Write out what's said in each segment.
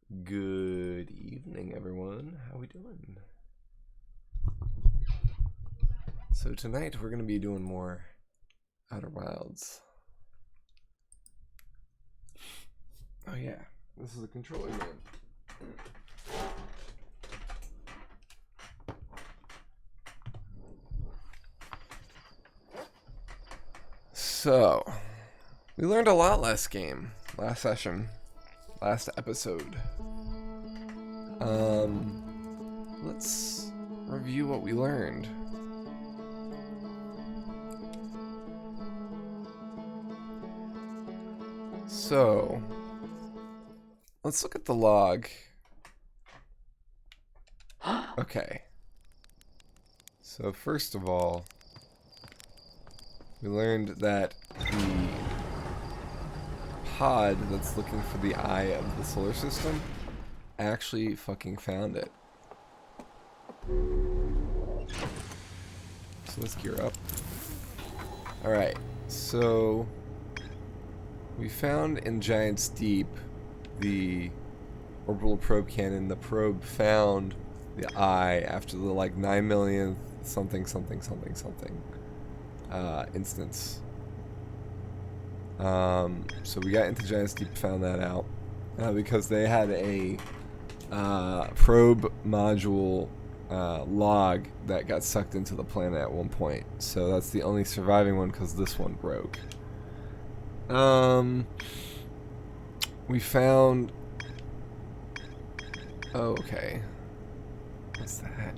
Good evening, everyone. How we doing? So tonight we're going to be doing more Outer Wilds. Oh yeah, this is the controller game. So, we learned a lot last session, last episode. Let's review what we learned. So, let's look at the log. Okay. So first of all, we learned that the pod that's looking for the eye of the solar system actually fucking found it. So let's gear up. Alright, so we found in Giant's Deep the orbital probe cannon. The probe found the eye after the 9 millionth something instance. So we got into Giant's Deep, found that out because they had a probe module log that got sucked into the planet at one point. So that's the only surviving one because this one broke. We found... Oh, okay. What's that?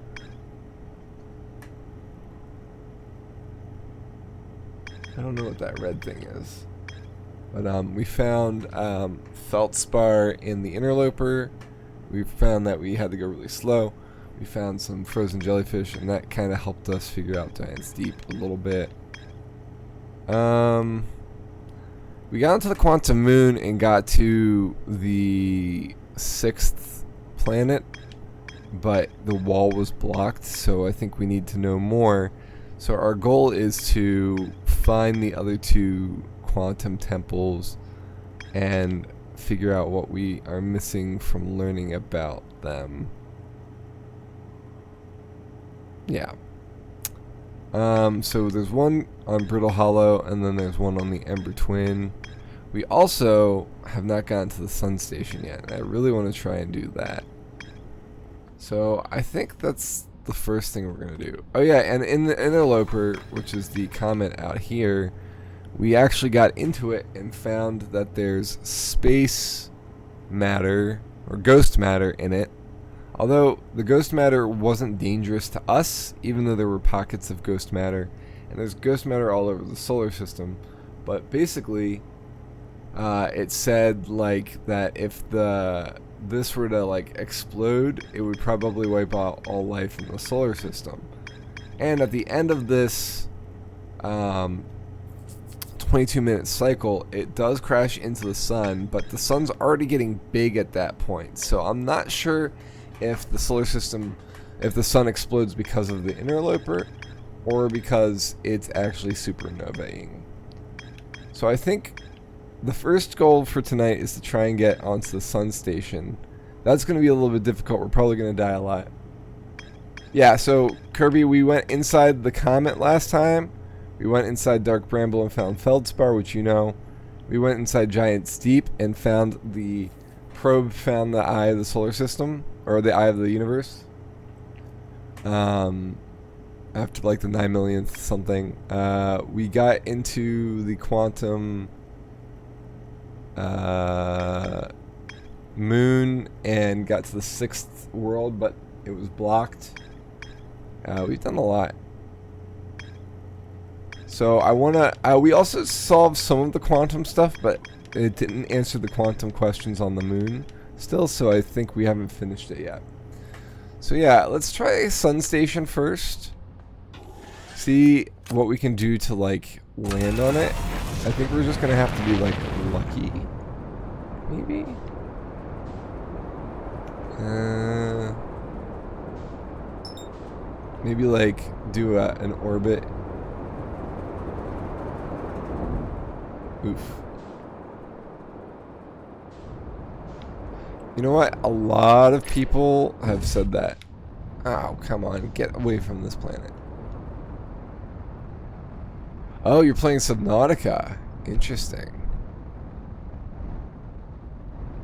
I don't know what that red thing is. But we found feldspar in the interloper. We found that we had to go really slow. We found some frozen jellyfish, and that kind of helped us figure out Giant's Deep a little bit. We got into the quantum moon and got to the 6th planet, but the wall was blocked, so I think we need to know more. So our goal is to find the other 2 quantum temples and figure out what we are missing from learning about them. Yeah. So there's one on Brittle Hollow, and then there's one on the Ember Twin. We also have not gotten to the Sun Station yet, and I really want to try and do that. So I think that's the first thing we're going to do. Oh yeah, and in the interloper, which is the comet out here, we actually got into it and found that there's space matter, or ghost matter, in it. Although the ghost matter wasn't dangerous to us, even though there were pockets of ghost matter, and there's ghost matter all over the solar system. But basically, it said that if this were to explode, it would probably wipe out all life in the solar system. And at the end of this 22-minute cycle, it does crash into the sun, but the sun's already getting big at that point. So I'm not sure if the solar system, if the sun explodes because of the interloper or because it's actually supernovaing. So I think the first goal for tonight is to try and get onto the Sun Station. That's going to be a little bit difficult. We're probably going to die a lot. Yeah, so Kirby, we went inside the comet last time. We went inside Dark Bramble and found feldspar, which you know. We went inside Giant's Deep and found the probe found the eye of the solar system, or the eye of the universe. After the 9 millionth something. We got into the quantum moon and got to the 6th world, but it was blocked. We've done a lot. So I wanna we also solved some of the quantum stuff, but it didn't answer the quantum questions on the moon still, so I think we haven't finished it yet. So yeah, let's try Sun Station first. See what we can do to land on it. I think we're just gonna have to be lucky. Maybe? Maybe do an orbit. Oof. You know what? A lot of people have said that. Oh, come on. Get away from this planet. Oh, you're playing Subnautica. Interesting.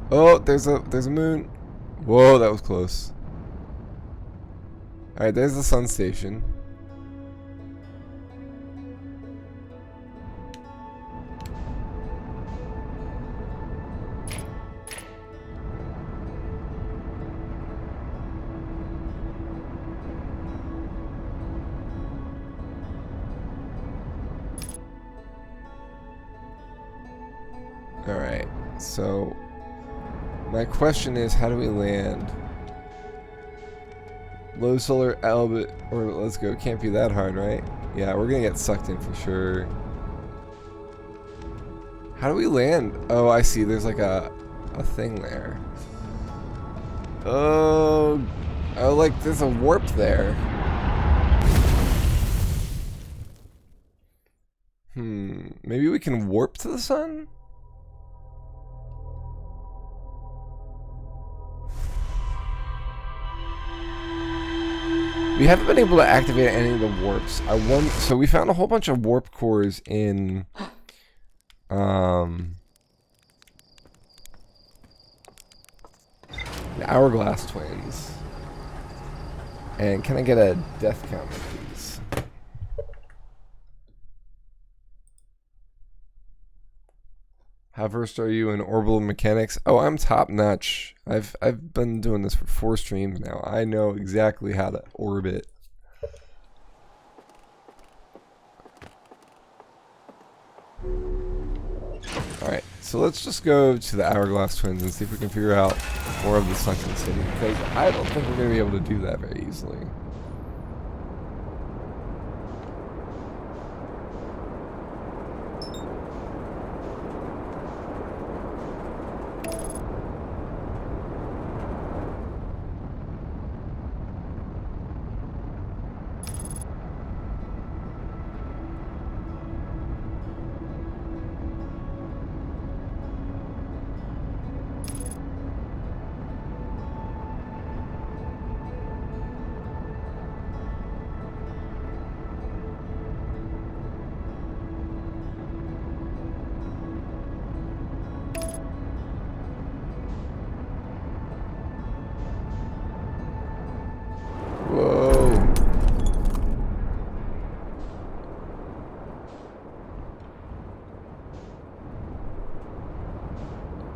Oh, there's a moon. Whoa, that was close. Alright, there's the sun station. Alright, so my question is, how do we land? Low solar orbit, or let's go. Can't be that hard, right? Yeah, we're gonna get sucked in for sure. How do we land? Oh, I see. There's like a thing there. Oh, like there's a warp there. Maybe we can warp to the sun? We haven't been able to activate any of the warps. So we found a whole bunch of warp cores in the Hourglass Twins. And can I get a death counter, please? How versed are you in orbital mechanics? Oh, I'm top notch. I've been doing this for 4 streams now. I know exactly how to orbit. Alright, so let's just go to the Hourglass Twins and see if we can figure out more of the Sunken City, because I don't think we're going to be able to do that very easily.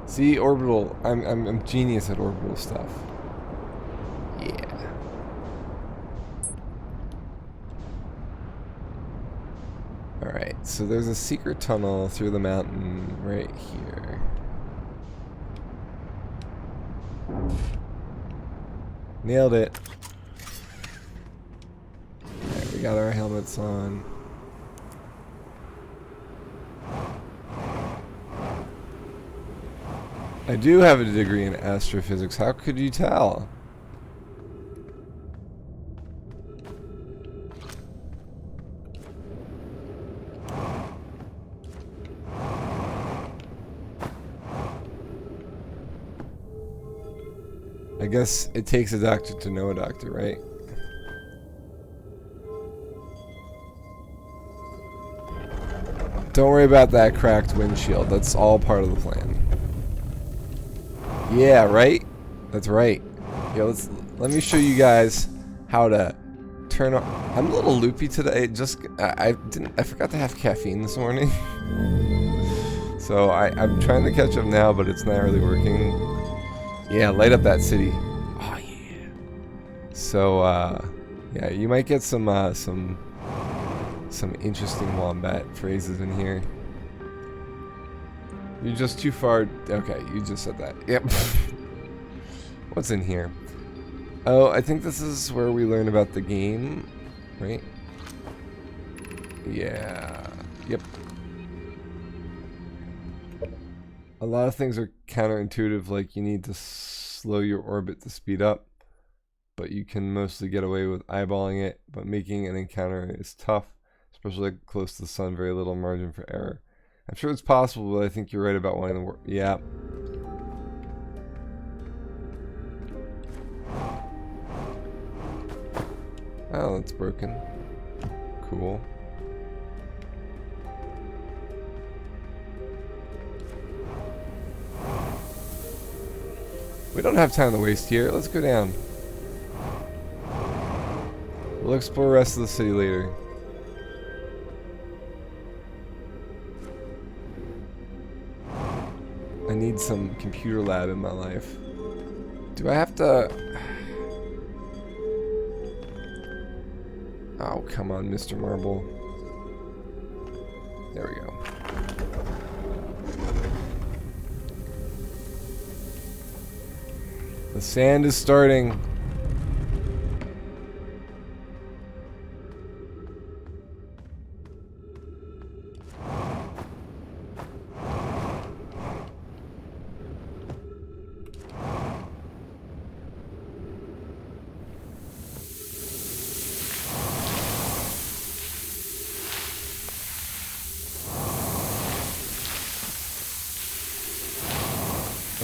See, orbital. I'm genius at orbital stuff. Yeah. Alright, so there's a secret tunnel through the mountain right here. Nailed it. Alright, we got our helmets on. I do have a degree in astrophysics. How could you tell? I guess it takes a doctor to know a doctor, right? Don't worry about that cracked windshield. That's all part of the plan. Yeah, right? That's right. Yeah, let me show you guys how to turn on. I'm a little loopy today. I forgot to have caffeine this morning. So I'm trying to catch up now, but it's not really working. Yeah, light up that city. Oh yeah. So yeah, you might get some interesting wombat phrases in here. You're just too far. Okay, you just said that. Yep. What's in here? Oh, I think this is where we learn about the game, right? Yeah. Yep. A lot of things are counterintuitive, like you need to slow your orbit to speed up, but you can mostly get away with eyeballing it, but making an encounter is tough, especially close to the sun, very little margin for error. I'm sure it's possible, but I think you're right about wanting to work. Yeah. Oh, that's broken. Cool. We don't have time to waste here. Let's go down. We'll explore the rest of the city later. I need some computer lab in my life. Do I have to... Oh, come on, Mr. Marble. There we go. The sand is starting.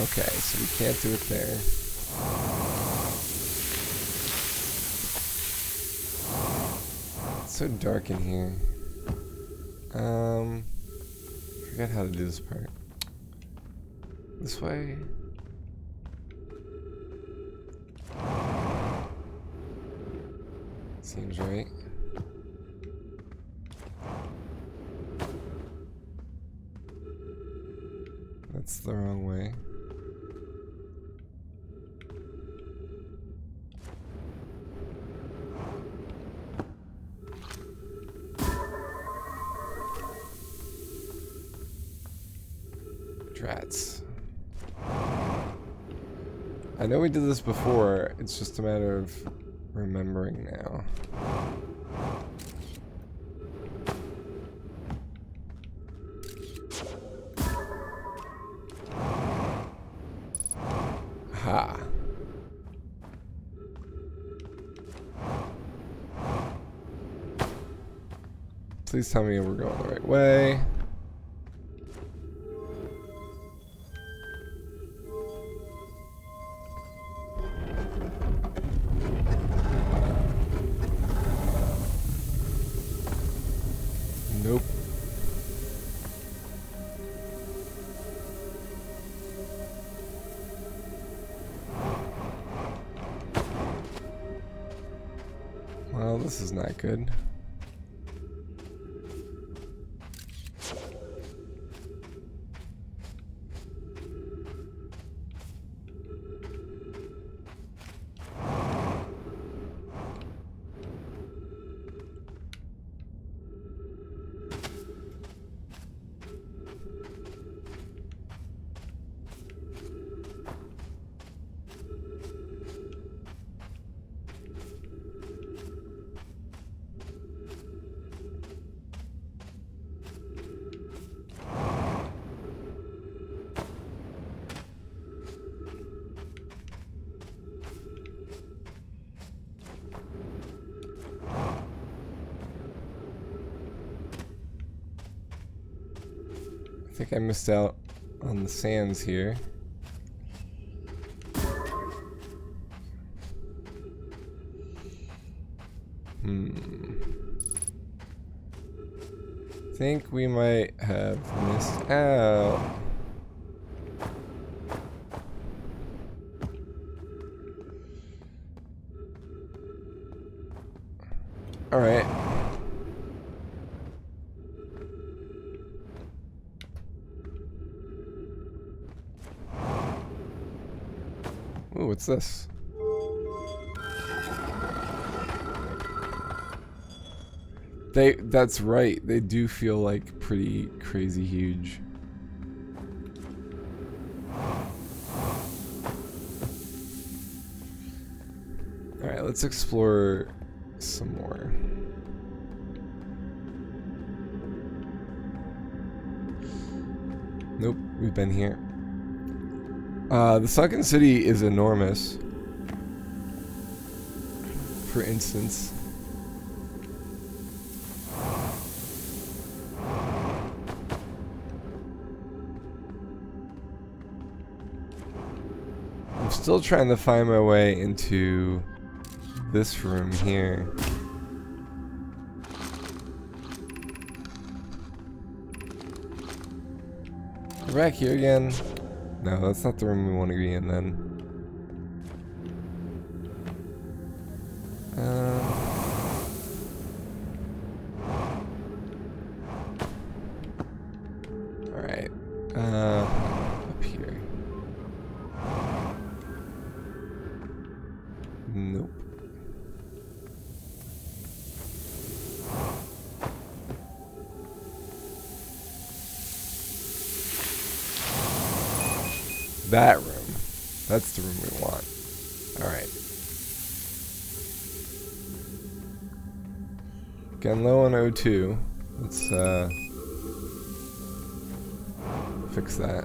Okay, so we can't do it there. It's so dark in here. Forgot how to do this part. This way. Seems right. That's the wrong way. Drats. I know we did this before, it's just a matter of remembering now. Ha. Please tell me we're going the right way. Nope. Well, this is not good. I think I missed out on the sands here. Think we might have missed out. All right. Ooh, what's this? That's right. They do feel like pretty crazy huge. All right, let's explore some more. Nope, we've been here. The sunken city is enormous. For instance. I'm still trying to find my way into this room here. We're back here again. No, that's not the room we want to be in then. Alright. Up here. Nope. That room. That's the room we want. Alright. Getting low on O2. Let's fix that.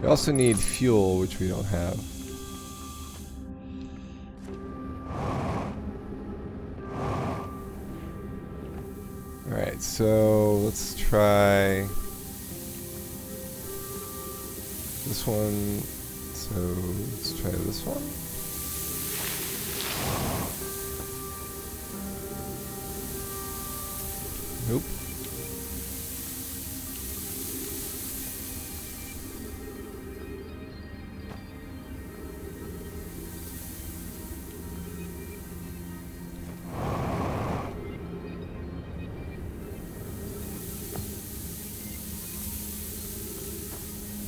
We also need fuel, which we don't have. Alright, so let's try this one. So let's try this one. Nope.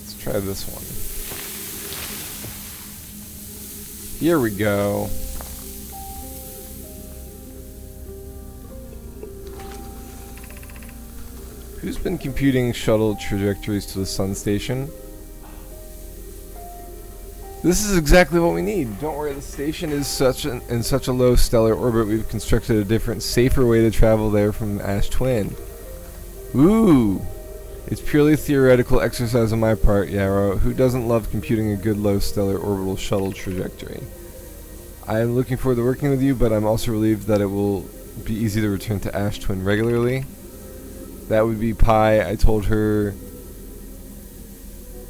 Let's try this one. Here we go. Who's been computing shuttle trajectories to the sun station? This is exactly what we need. Don't worry, the station is in such a low stellar orbit, we've constructed a different, safer way to travel there from Ash Twin. Ooh! It's purely theoretical exercise on my part, Yarrow. Who doesn't love computing a good low stellar orbital shuttle trajectory? I am looking forward to working with you, but I'm also relieved that it will be easy to return to Ash Twin regularly. That would be Pi. I told her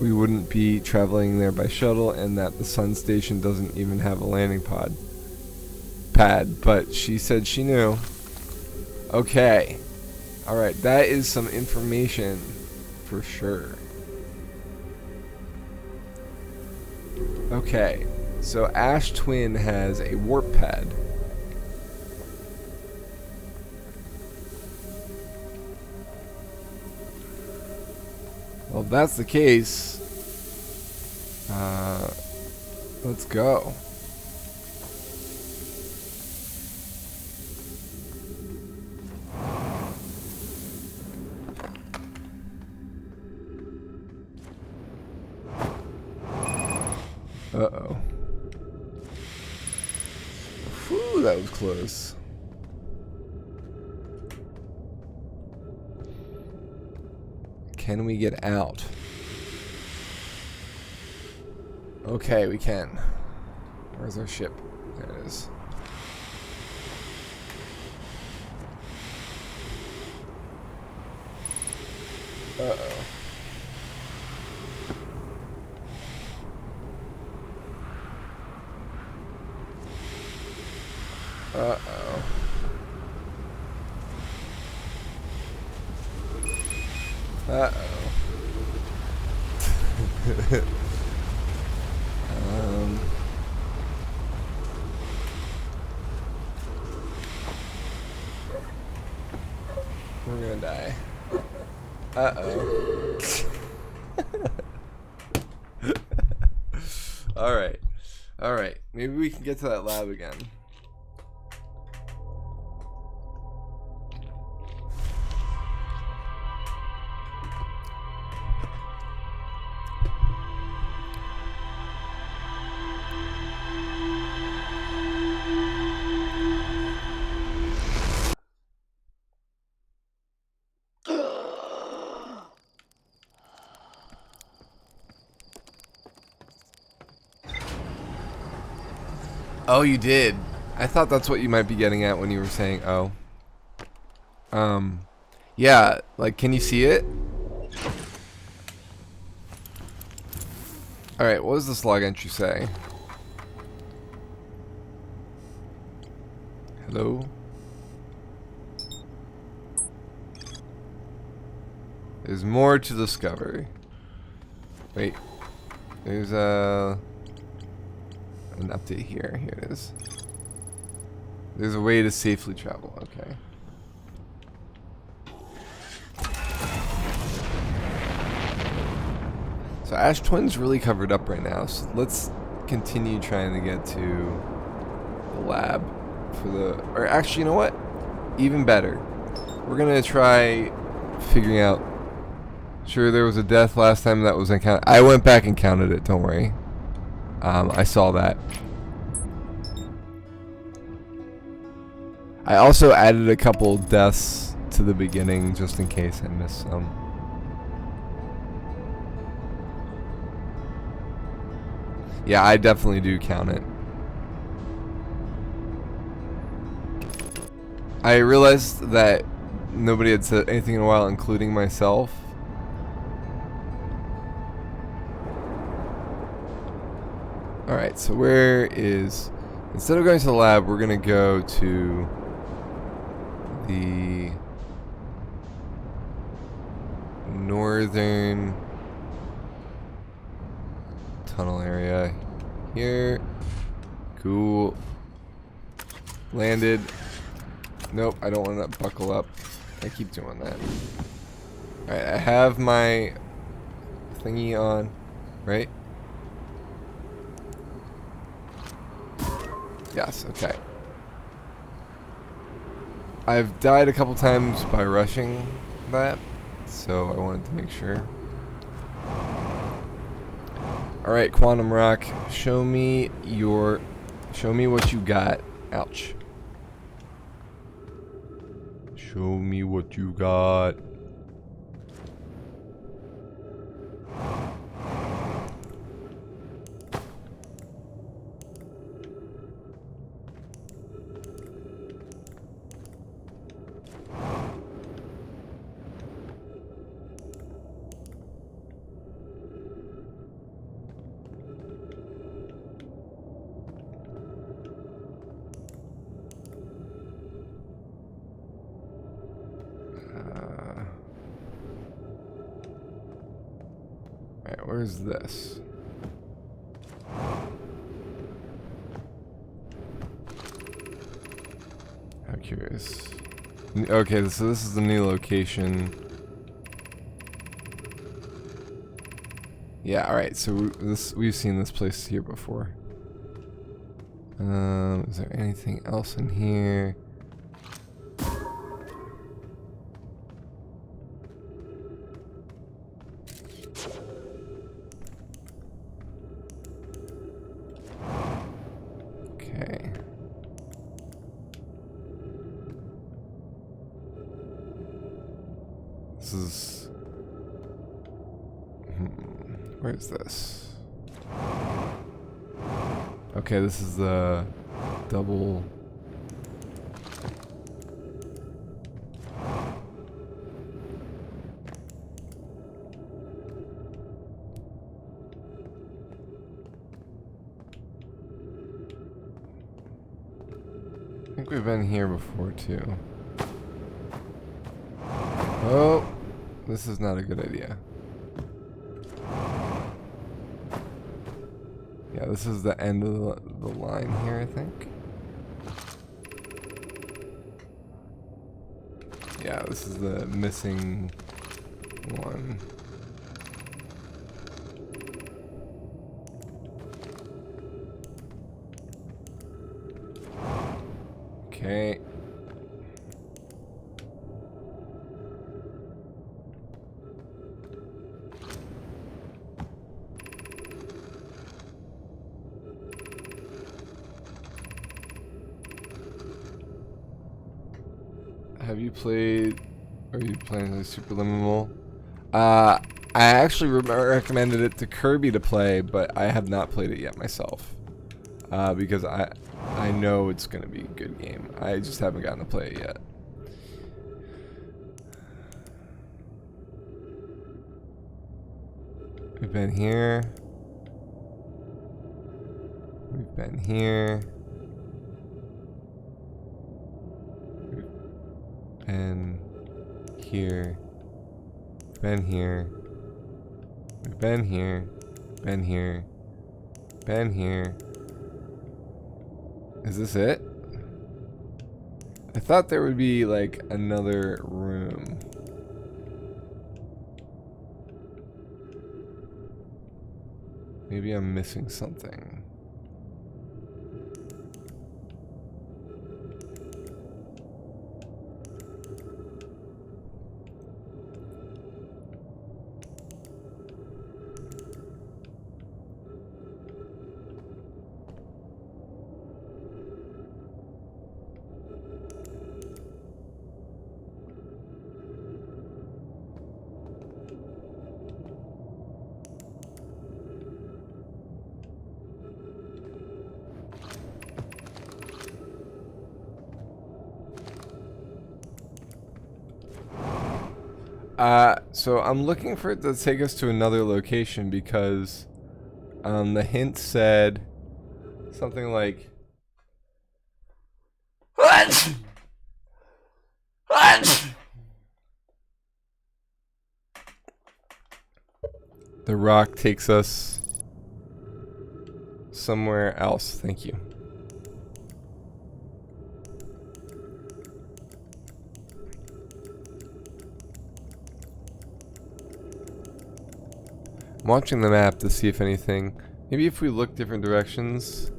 we wouldn't be traveling there by shuttle and that the sun station doesn't even have a landing pad, but she said she knew. Okay. Alright, that is some information for sure. Okay, so Ash Twin has a warp pad. Well, if that's the case, let's go. Uh-oh. Whew, that was close. Can we get out? Okay, we can. Where's our ship? There it is. Uh-oh. Uh-oh. Uh-oh. We're gonna die. Uh-oh. Alright. Alright. Maybe we can get to that lab again. Oh, you did. I thought that's what you might be getting at when you were saying, oh. Yeah, like, can you see it? Alright, what does this log entry say? Hello? There's more to discover. Wait. There's an update here. Here it is. There's a way to safely travel. Okay. So Ash Twin's really covered up right now. So let's continue trying to get to the lab for the... Or actually, you know what? Even better. We're going to try figuring out... Sure, there was a death last time that was encountered. I went back and counted it. Don't worry. I saw that. I also added a couple deaths to the beginning just in case I missed some. Yeah, I definitely do count it. I realized that nobody had said anything in a while, including myself. Alright, so where is... Instead of going to the lab, we're going to go to the northern tunnel area here. Cool. Landed. Nope, I don't want to buckle up. I keep doing that. Alright, I have my thingy on, right? Yes, okay. I've died a couple times by rushing that, so I wanted to make sure. Alright, Quantum Rock, show me what you got. Ouch. Show me what you got. Alright, where's this? How curious. Okay, so this is the new location. Yeah, alright, so we've seen this place here before. Is there anything else in here? Okay. This is... Where's this? Okay, this is the double... I think we've been here before too. Oh, this is not a good idea. Yeah, this is the end of the line here, I think. Yeah, this is the missing one. Okay. Have you played... Are you playing the Superliminal? I actually recommended it to Kirby to play, but I have not played it yet myself. Because I know it's going to be a good game. I just haven't gotten to play it yet. We've been here. We've been here. been here. Been here. We've been here. Been here. Been here. Is this it? I thought there would be like another room. Maybe I'm missing something. So I'm looking for it to take us to another location because the hint said something like the rock takes us somewhere else. Thank you. I'm watching the map to see if anything. Maybe if we look different directions.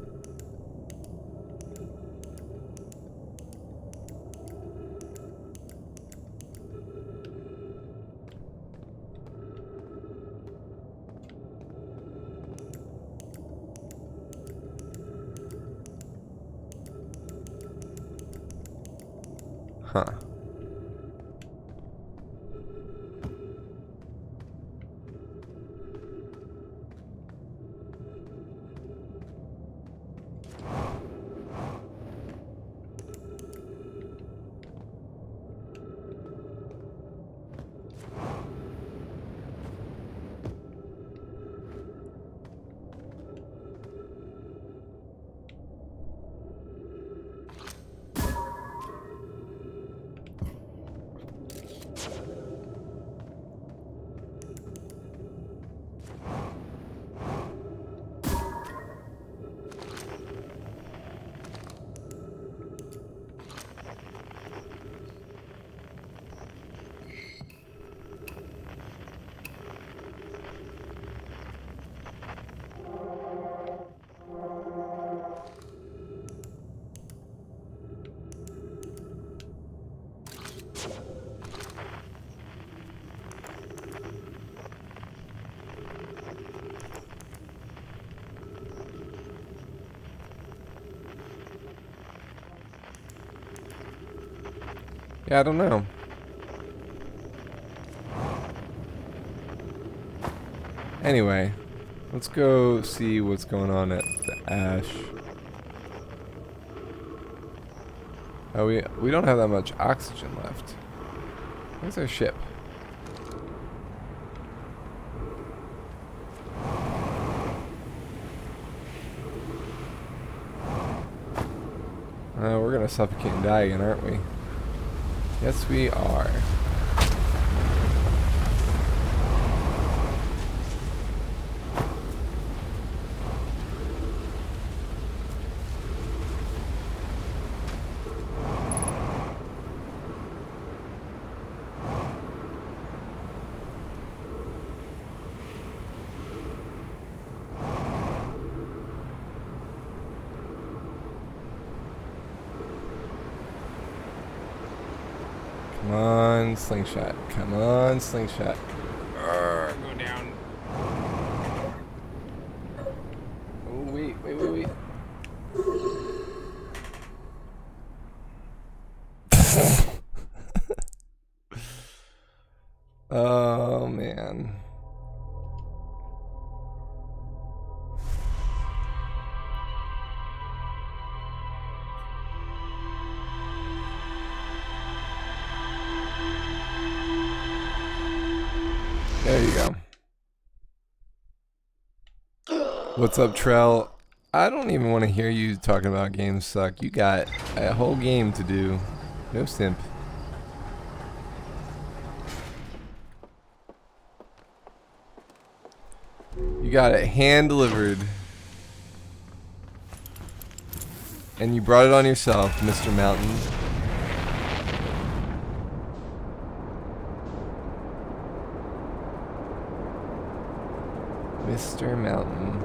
Huh. Yeah, I don't know. Anyway, let's go see what's going on at the Ash. Oh, we don't have that much oxygen left. Where's our ship? We're gonna suffocate and die again, aren't we? Yes, we are. Come on, slingshot. Come on, slingshot. Go down. Oh, wait. Oh, man. There you go. What's up, Trell? I don't even want to hear you talking about games suck. You got a whole game to do. No simp. got it hand delivered. And you brought it on yourself, Mr. Mountain. Mr. Mountain.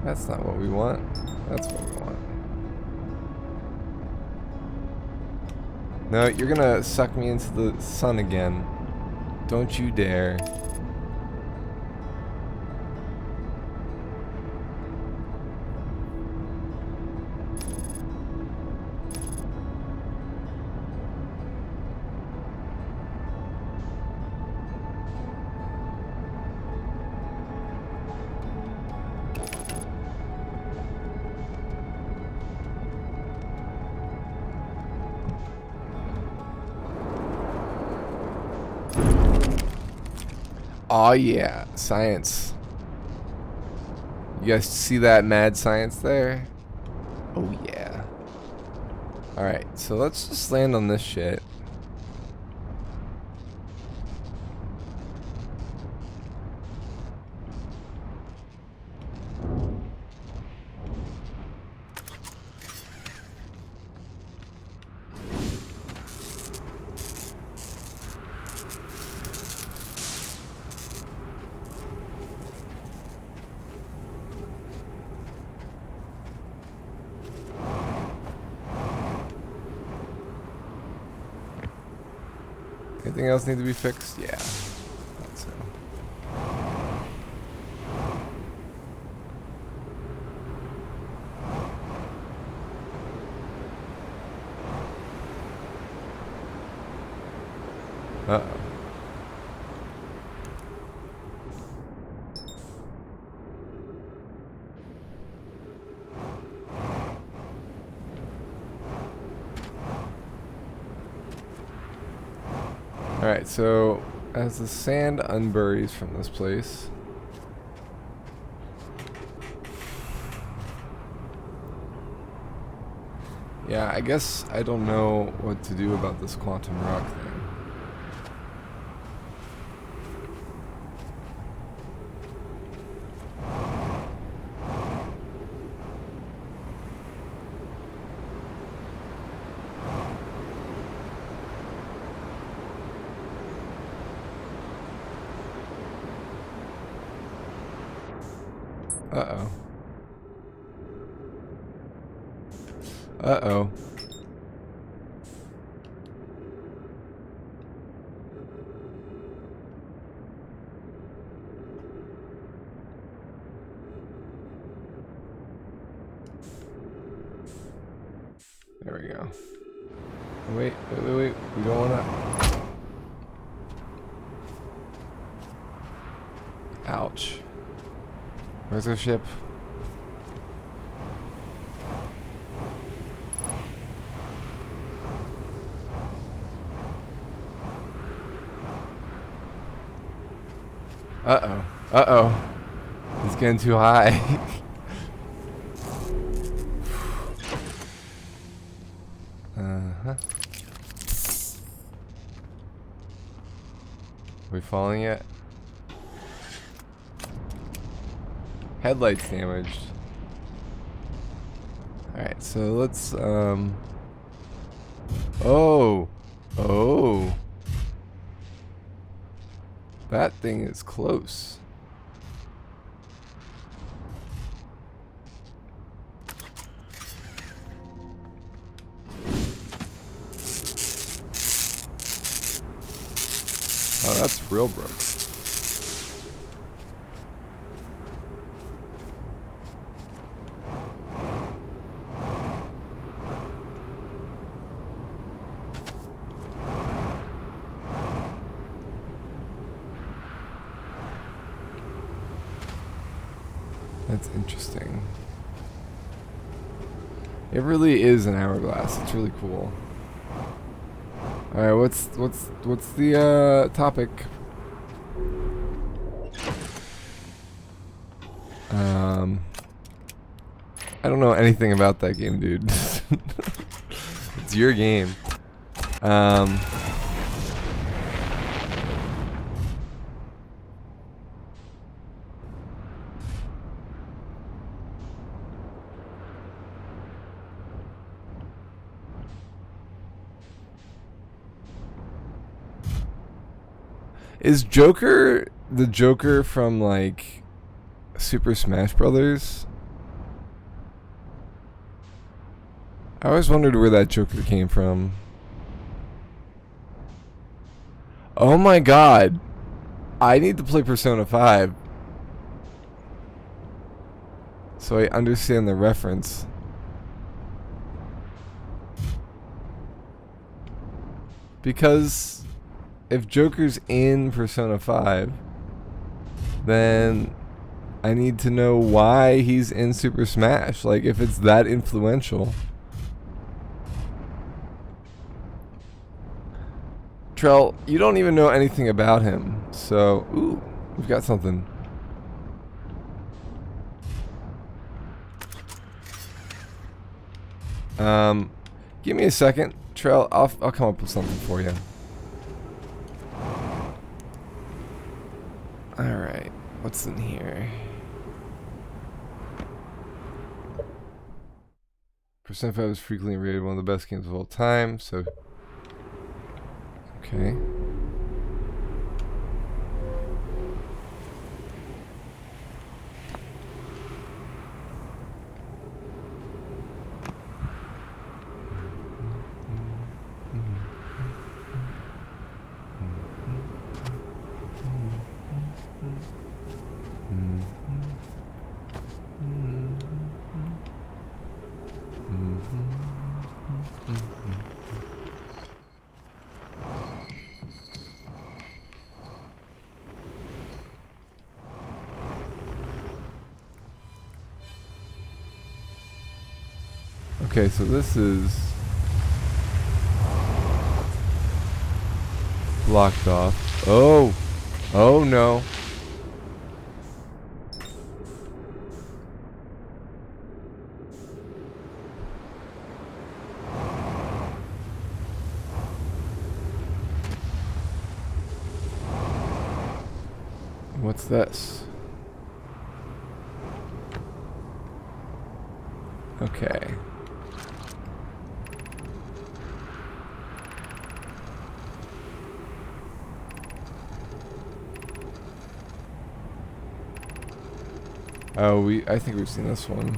That's not what we want. That's what we want. No, you're gonna suck me into the sun again. Don't you dare. Oh yeah, science. You guys see that mad science there? Oh yeah. Alright, so let's just land on this shit. Anything else need to be fixed? Yeah. Thought so. Uh-oh. Alright, so as the sand unburies from this place, yeah, I guess I don't know what to do about this quantum rock thing. Uh-oh. Uh-oh. There we go. Wait. We don't wanna... Ouch. Where's our ship? Uh-oh. Uh-oh. It's getting too high. Uh-huh. We falling yet? Headlights damaged. Alright, so let's, Oh! Oh! That thing is close. Oh, that's real broke. That's interesting. It really is an hourglass. It's really cool. All right, what's the topic? I don't know anything about that game, dude. your game. Um, is Joker the Joker from like Super Smash Brothers? I always wondered where that Joker came from. Oh my god. I need to play Persona 5 so I understand the reference. Because if Joker's in Persona 5, then I need to know why he's in Super Smash. Like, if it's that influential. Trell, you don't even know anything about him. So, ooh, we've got something. Give me a second. Trell, I'll come up with something for you. Alright, what's in here? Persona 5 is frequently rated one of the best games of all time, so... Okay. Okay, so this is blocked off. Oh! Oh no. What's this? Okay. Oh, I think we've seen this one.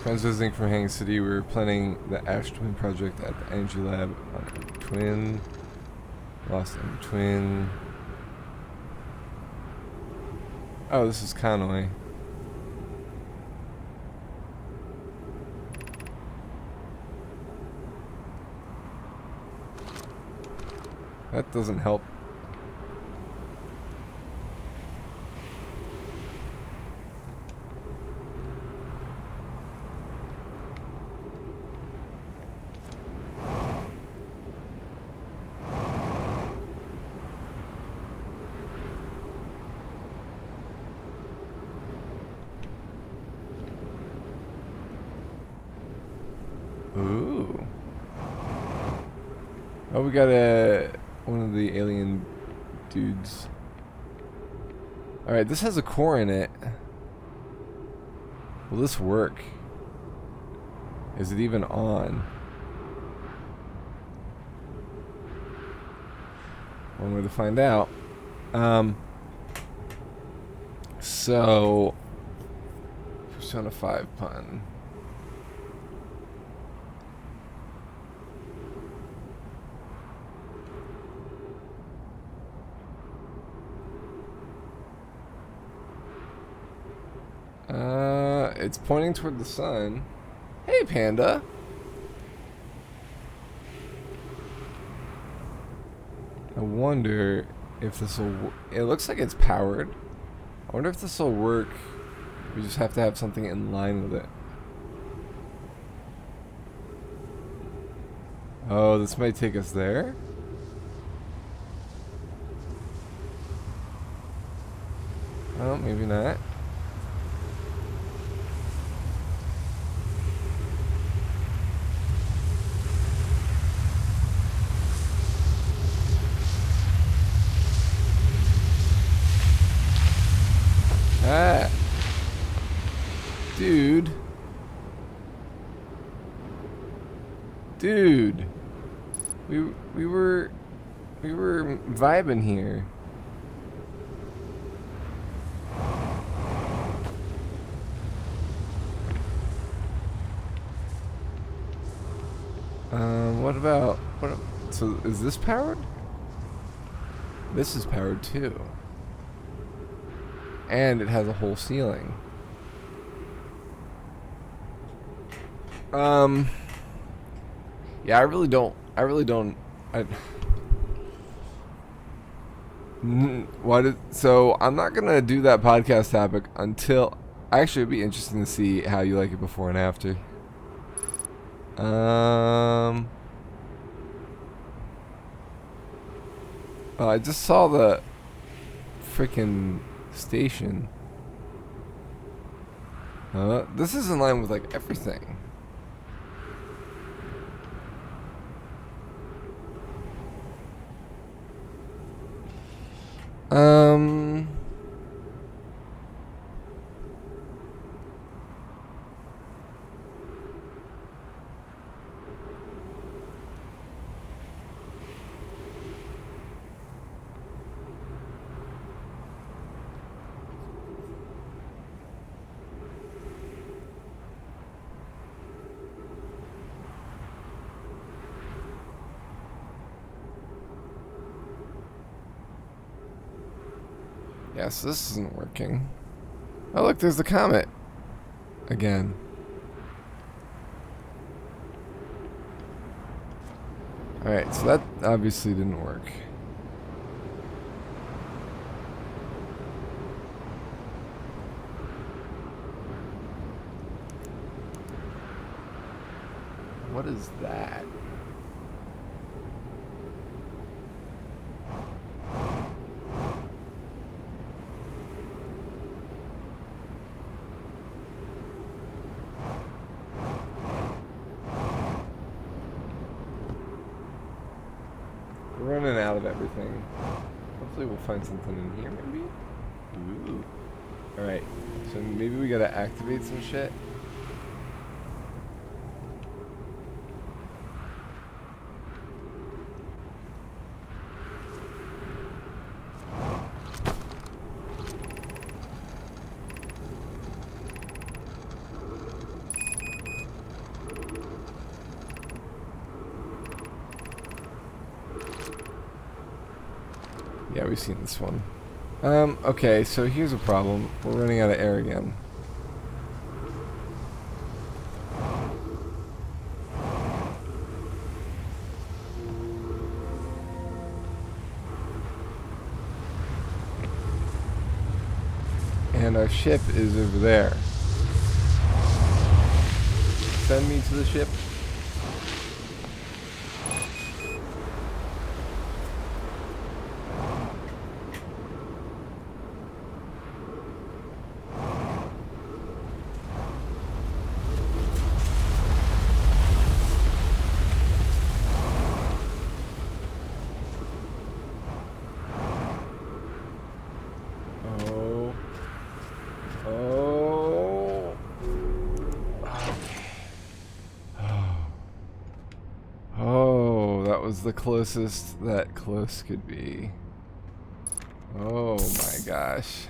Friends visiting from Hang City. We were planning the Ash Twin project at the Energy Lab on Ember Twin. Lost Ember Twin. Oh, this is Conway. That doesn't help. Ooh. Oh, we got one of the alien dudes. Alright, this has a core in it. Will this work? Is it even on? One way to find out. So Persona 5 pun. It's pointing toward the sun. Hey, Panda. I wonder if this will... It looks like it's powered. I wonder if this will work. We just have to have something in line with it. Oh, this might take us there? Oh, maybe not. Ah. Dude. Dude. We were vibing here. So is this powered? This is powered too. And it has a whole ceiling. Yeah, I really don't. So I'm not gonna do that podcast topic until. Actually, it'd be interesting to see how you like it before and after. Oh, I just saw the freaking station. This is in line with like everything. Yes, this isn't working. Oh, look, there's the comet. Again. Alright, so that obviously didn't work. What is that? We're running out of everything. Hopefully we'll find something in here, maybe? Ooh. Alright, so maybe we gotta activate some shit. Yeah, we've seen this one. Okay, so here's a problem. We're running out of air again. And our ship is over there. Send me to the ship. Was the closest that close could be. Oh my gosh.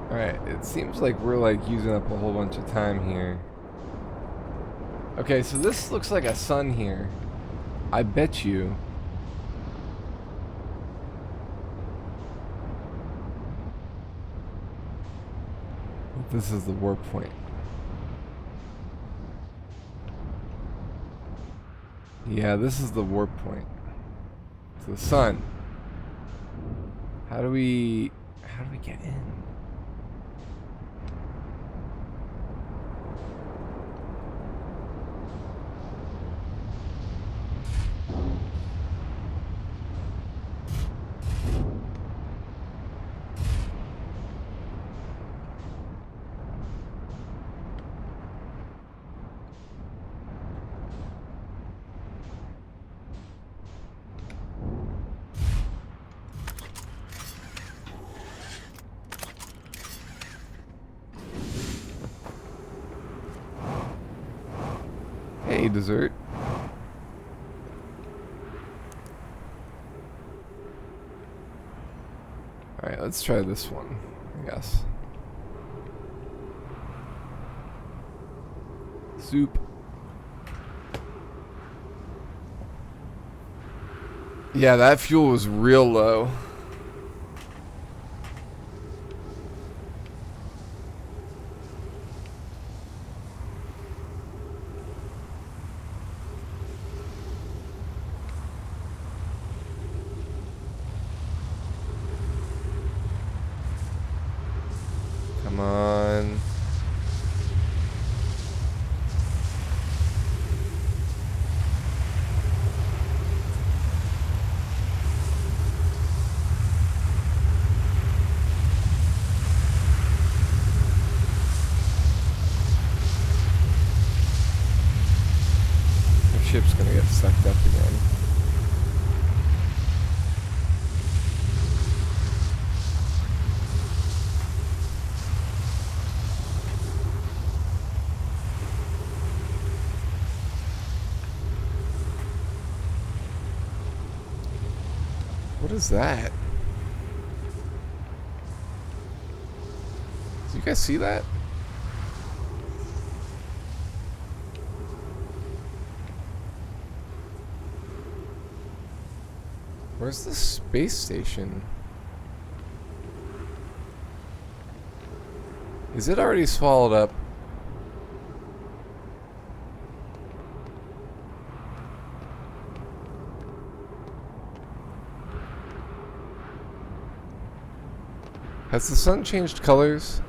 Alright, it seems like we're like using up a whole bunch of time here. Okay, so this looks like a sun here. I bet you. if this is the warp point. Yeah, this is the warp point. To the sun. How do we get in? Hey, dessert. Alright, let's try this one, I guess. Soup. Yeah, that fuel was real low. Come on. Our ship's gonna get sucked up again. What is that? Do you guys see that? Where's the space station? Is it already swallowed up? Has the sun changed colors?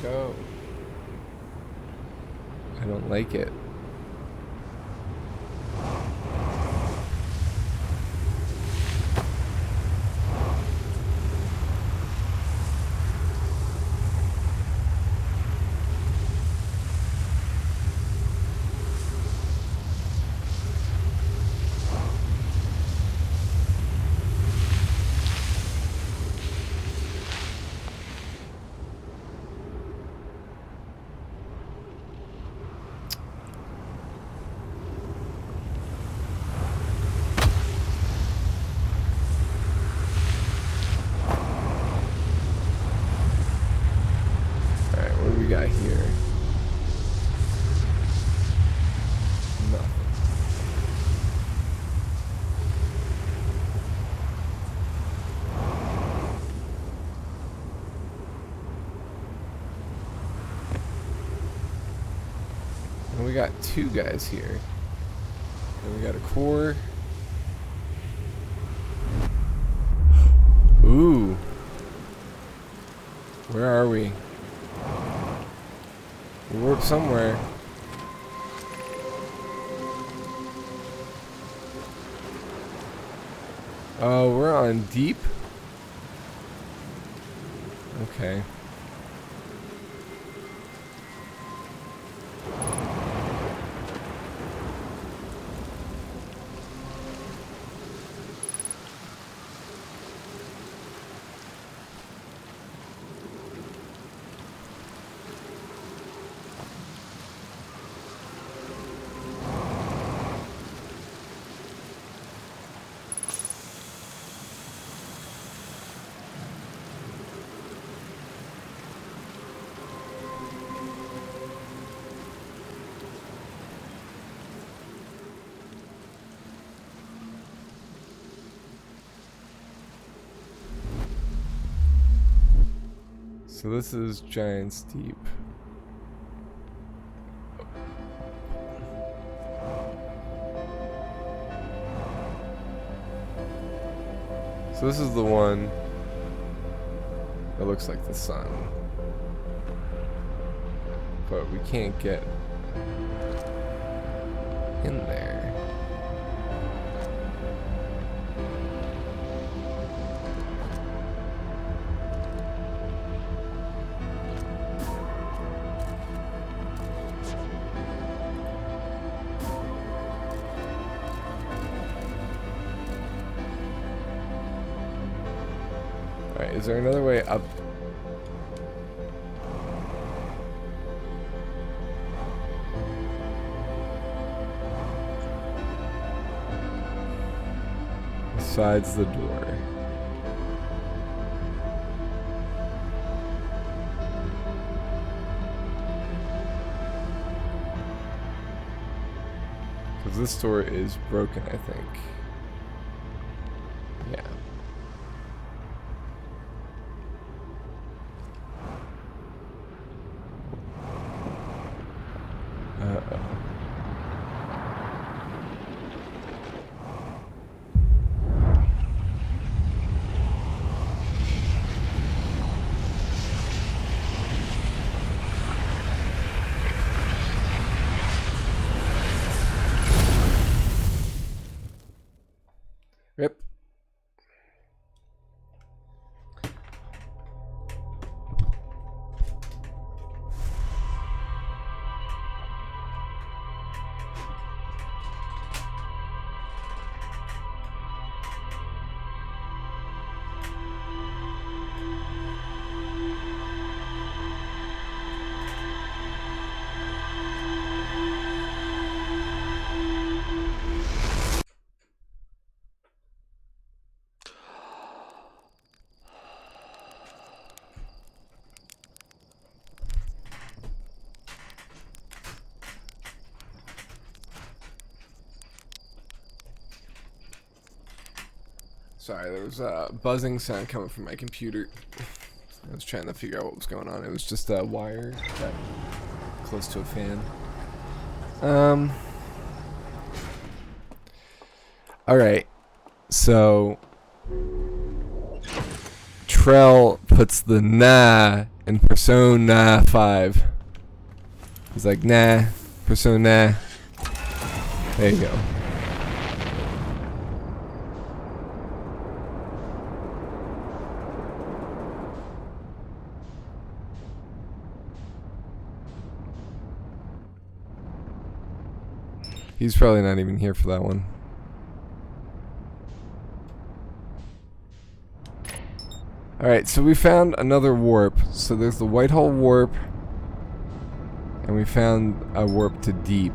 Go. I don't like it. We got here? Nothing. And we got two guys here. And we got a core. Ooh. Where are we? We warped somewhere. Oh, we're on deep? Okay. So this is Giant's Deep. So this is the one that looks like the sun. But we can't get in there. Alright, is there another way up? Besides the door. Because this door is broken, I think. Yeah. Uh-oh. Yep. Sorry, there was a buzzing sound coming from my computer. I was trying to figure out what was going on. It was just a wire that close to a fan. Alright. So Trell puts the nah in Persona 5. He's like, nah, Persona. There you go. He's probably not even here for that one. Alright, so we found another warp. So there's the Whitehall warp. And we found a warp to deep.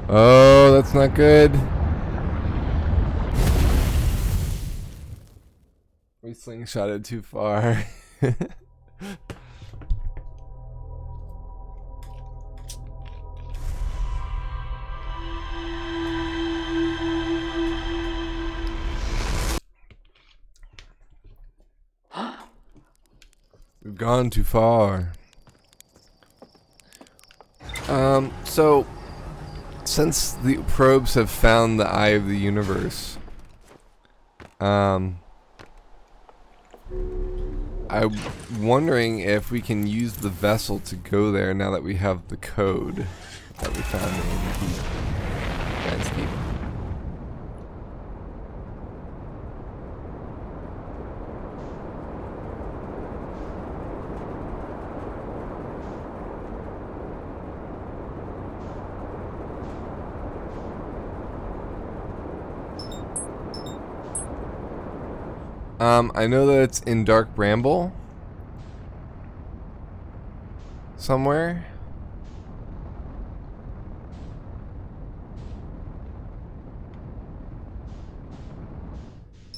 Oh, that's not good. We slingshotted too far. We've gone too far. So since the probes have found the eye of the universe, I'm wondering if we can use the vessel to go there now that we have the code that we found in the landscape. I know that it's in Dark Bramble somewhere.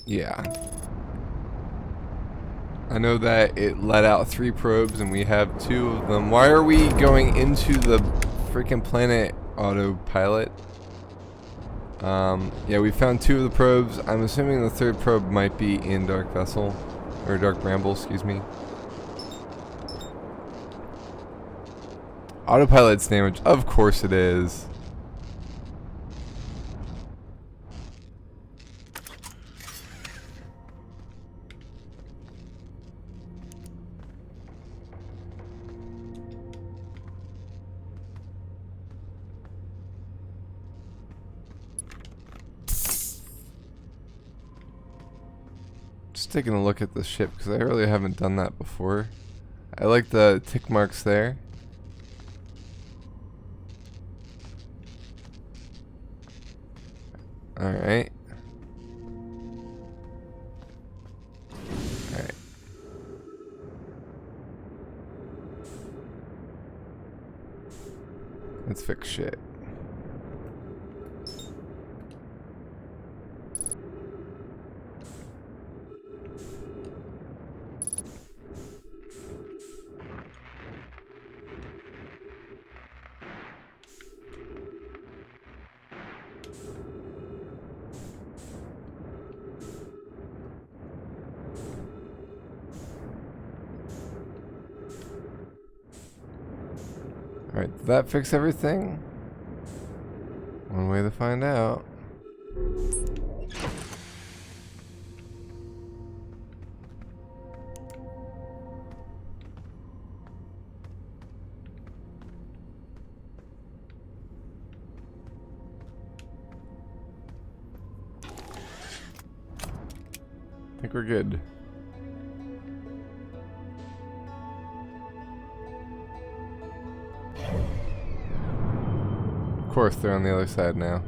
Yeah. I know that it let out 3 probes and we have 2 of them. Why are we going into the freaking planet autopilot? Yeah, we found 2 of the probes. I'm assuming the 3rd probe might be in Dark Vessel. Or Dark Bramble, excuse me. Autopilot's damaged. Of course it is. Just taking a look at the ship because I really haven't done that before. I like the tick marks there. Alright. Alright. Let's fix shit. Alright, did that fix everything? One way to find out. I think we're good. Of course, they're on the other side now.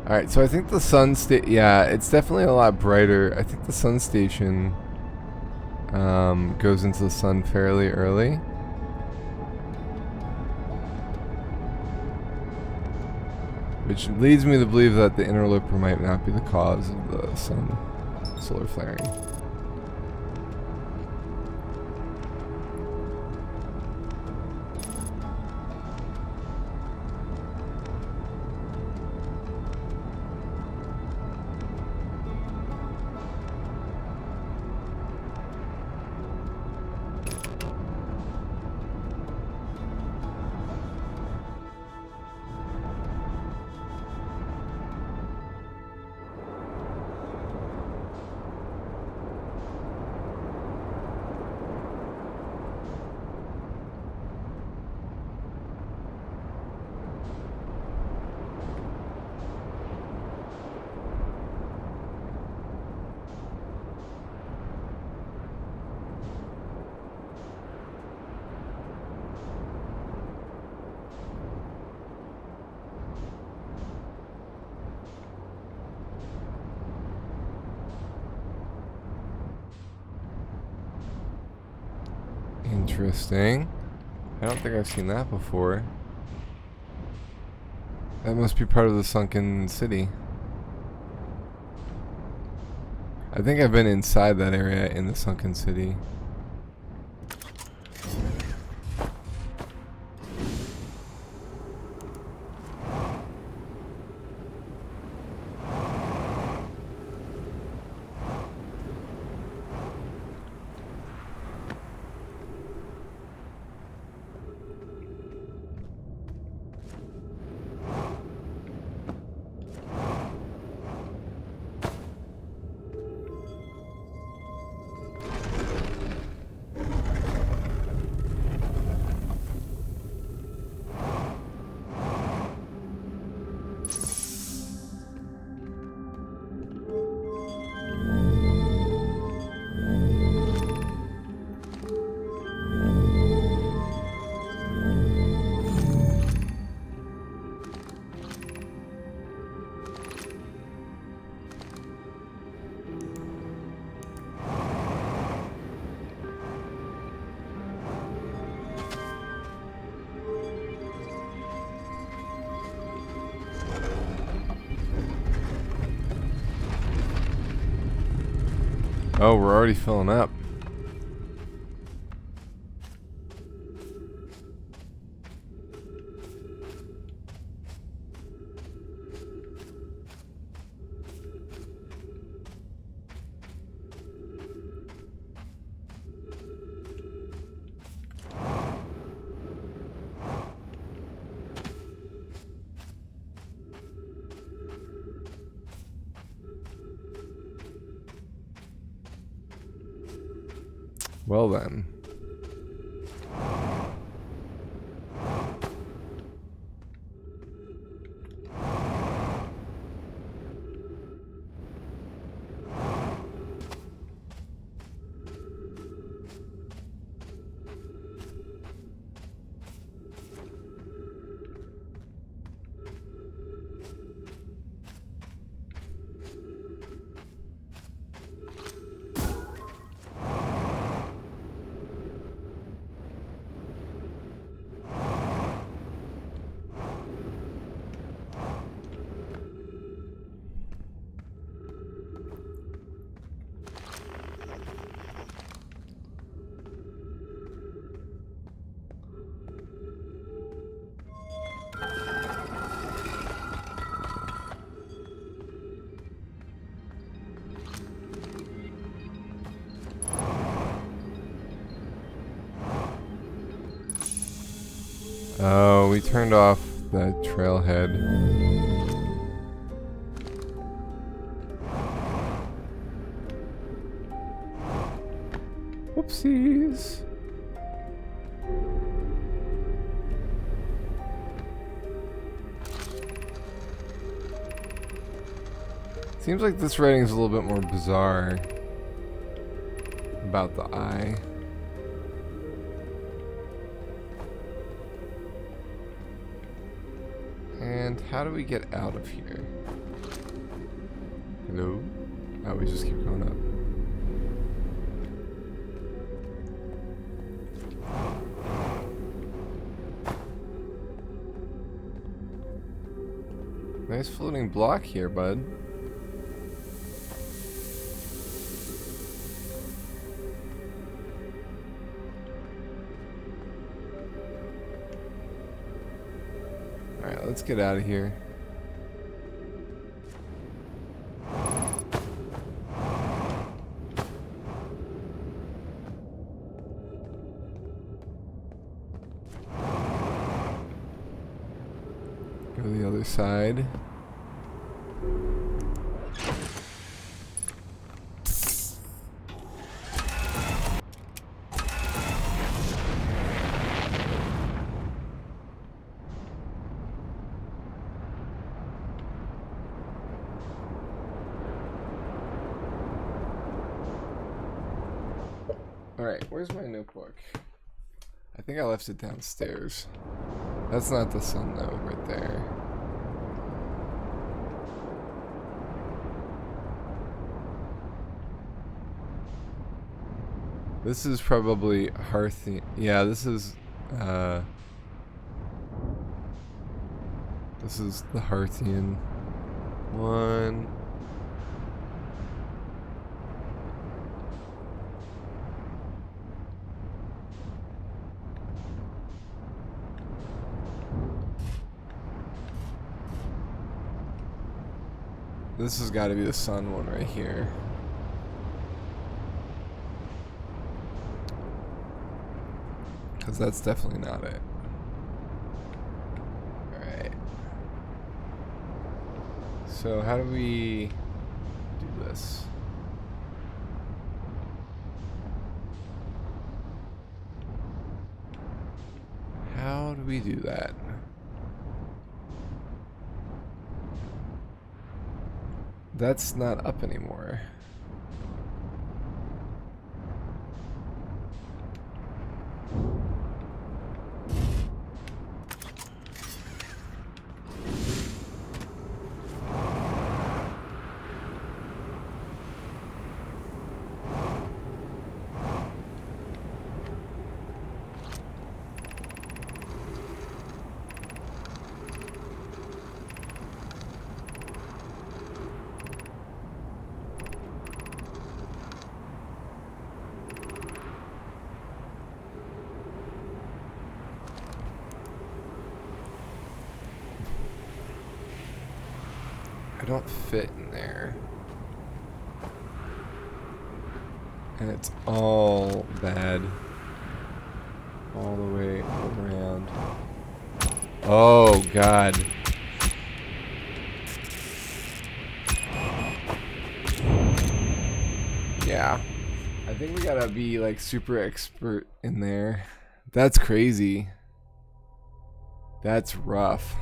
Alright, so I think the sun yeah, it's definitely a lot brighter. I think the sun station goes into the sun fairly early. Which leads me to believe that the interloper might not be the cause of the sun solar flaring. Interesting. I don't think I've seen that before. That must be part of the sunken city. I think I've been inside that area in the sunken city. Oh, we're already filling up. Well then. Oh, we turned off the trailhead. Whoopsies. Seems like this writing is a little bit more bizarre about the eye. And how do we get out of here? Hello? Oh, we just keep going up. Nice floating block here, bud. Alright, let's get out of here. Go to the other side. Alright, where's my notebook? I think I left it downstairs. That's not the sun though, right there. This is probably Hearthian. Yeah, this is the Hearthian one. This has got to be the sun one right here. Because that's definitely not it. Alright. So how do we do this? How do we do that? That's not up anymore. don't fit in there. And it's all bad. All the way around. Oh, God. Yeah. I think we gotta be like super expert in there. That's crazy. That's rough.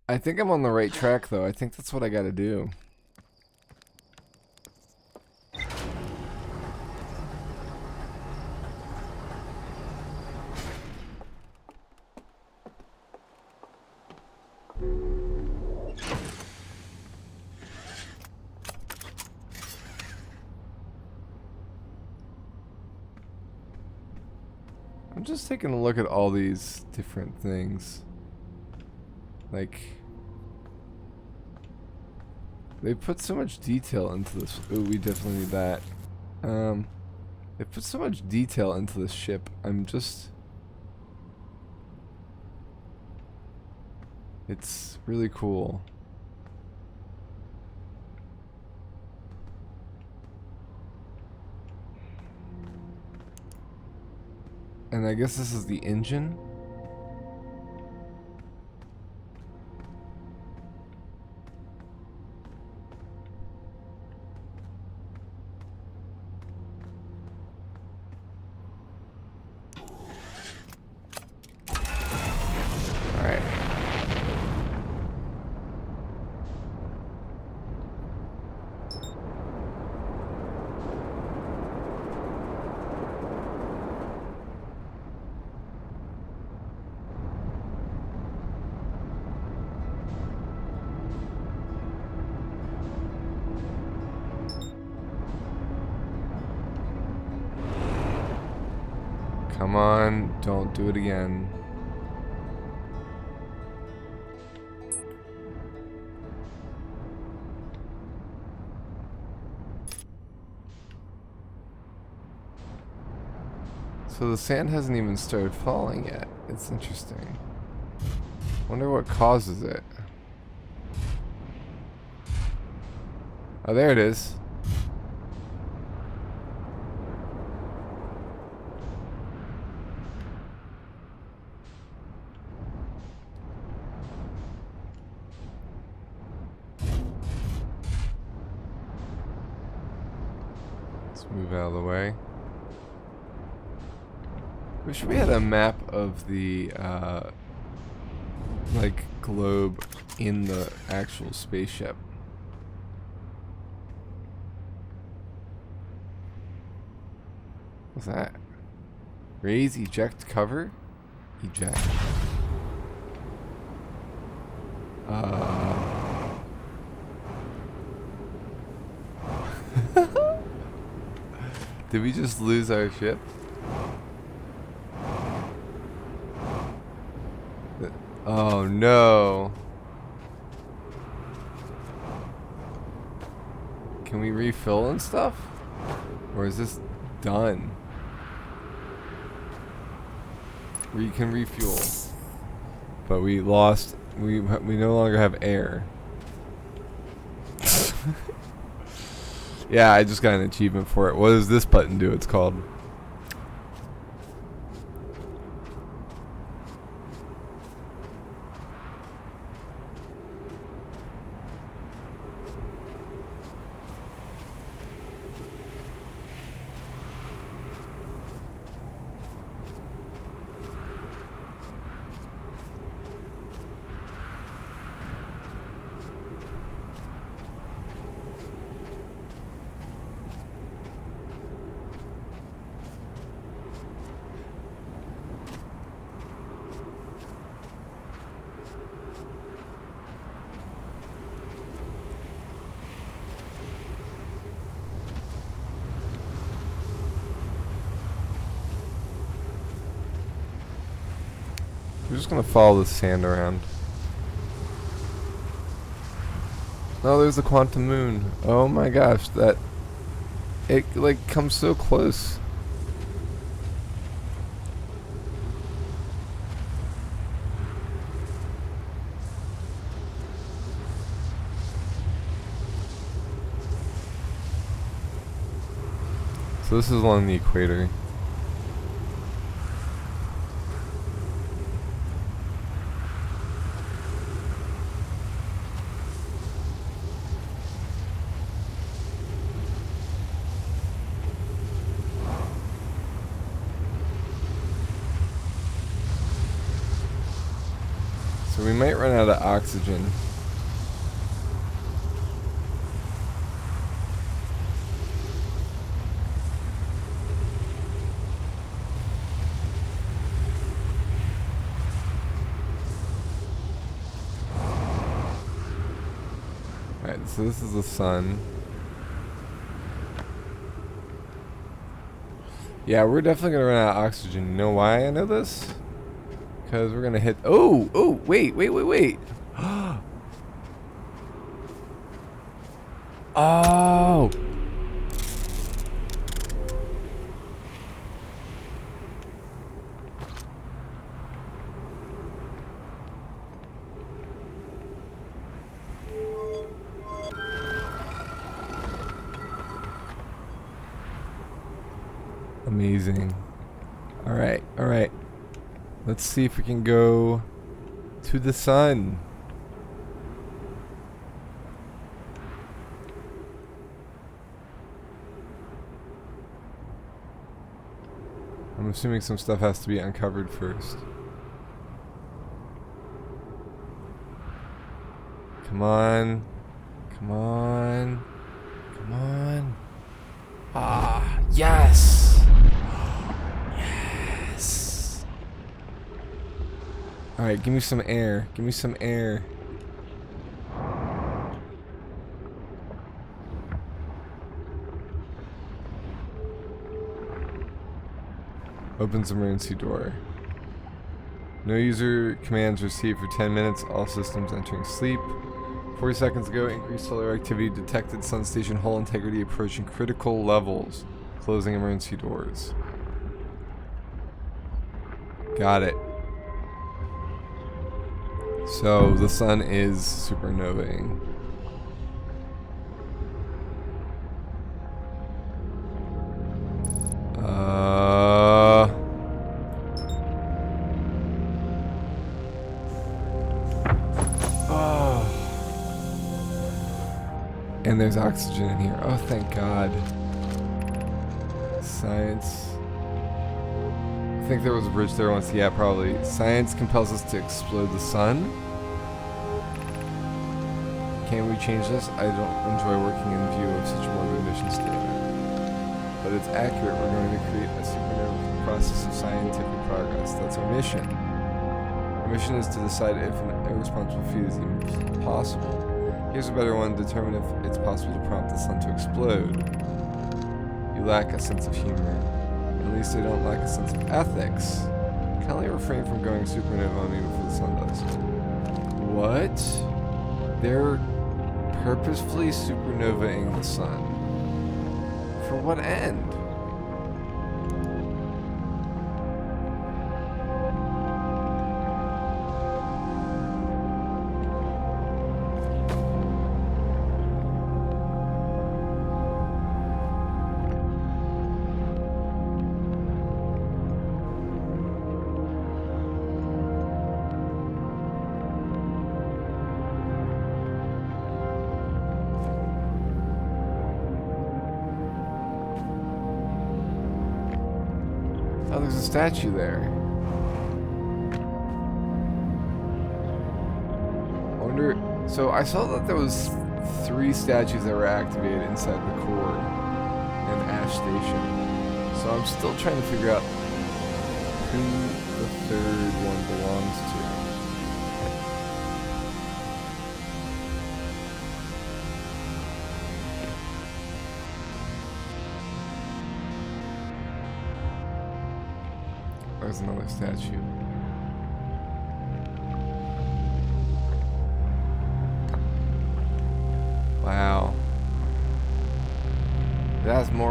I think I'm on the right track though. I think that's what I gotta do. I'm just taking a look at all these different things. Like, they put so much detail into this. Ooh, we definitely need that. They put so much detail into this ship. I'm just... It's really cool. And I guess this is the engine. Alright. Come on, don't do it again. So the sand hasn't even started falling yet. It's interesting. Wonder what causes it. Oh, there it is. Let's move out of the way. Wish we had a map of the like globe in the actual spaceship. What's that? Raise eject cover? Eject. Did we just lose our ship? Oh no. Can we refill and stuff? Or is this done? We can refuel. But we lost, we no longer have air. Yeah, I just got an achievement for it. What does this button do? It's called... We're just gonna follow the sand around. Oh, there's the quantum moon. Oh my gosh, that it like comes so close. So this is along the equator. So we might run out of oxygen. Alright, so this is the sun. Yeah, we're definitely gonna run out of oxygen. You know why I know this? Because we're gonna hit. Oh, oh, wait. Oh. Amazing. All right. Let's see if we can go to the sun. I'm assuming some stuff has to be uncovered first. Come on. Ah, yes. Yes. All right, give me some air. Opens emergency door. No user commands received for 10 minutes. All systems entering sleep. 40 seconds ago, increased solar activity detected. Sun station hull integrity approaching critical levels. Closing emergency doors. Got it. So the sun is supernovaing. And there's oxygen in here. Oh, thank God. Science. I think there was a bridge there once. Yeah, probably. Science compels us to explode the sun. Can we change this? I don't enjoy working in view of such morbid mission statement. But it's accurate. We're going to create a supernova through the process of scientific progress. That's our mission. Our mission is to decide if an irresponsible feat is even possible. Here's a better one. Determine if it's possible to prompt the sun to explode. You lack a sense of humor. At least I don't lack a sense of ethics. Kindly refrain from going supernova on me before the sun does. What? They're purposefully supernovaing the sun. For what end? Oh, there's a statue there. I wonder. So I saw that there was 3 statues that were activated inside the core and Ash Station. So I'm still trying to figure out who the 3rd one belongs to. There's another statue.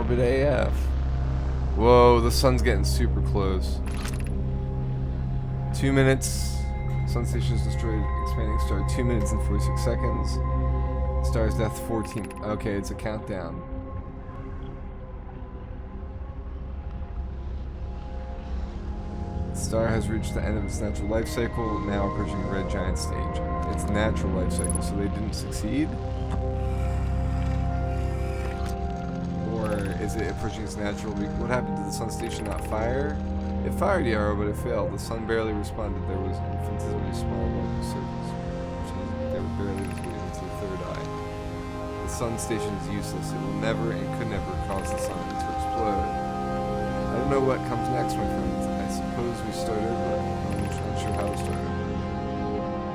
orbit AF. Whoa, the sun's getting super close. 2 minutes. Sun station is destroyed. Expanding star 2 minutes and 46 seconds. Star's death 14. Okay, it's a countdown. The star has reached the end of its natural life cycle, now approaching the red giant stage. Its natural life cycle, so they didn't succeed? Or is it approaching its natural? What happened? Did the sun station not fire? It fired Yarrow, but it failed. The sun barely responded. There was infinitesimally small local surface, which is, they were barely visible into the third eye. The sun station is useless. It will never and could never cause the sun to explode. I don't know what comes next, my friends. I suppose we start over. I'm not sure how to start over.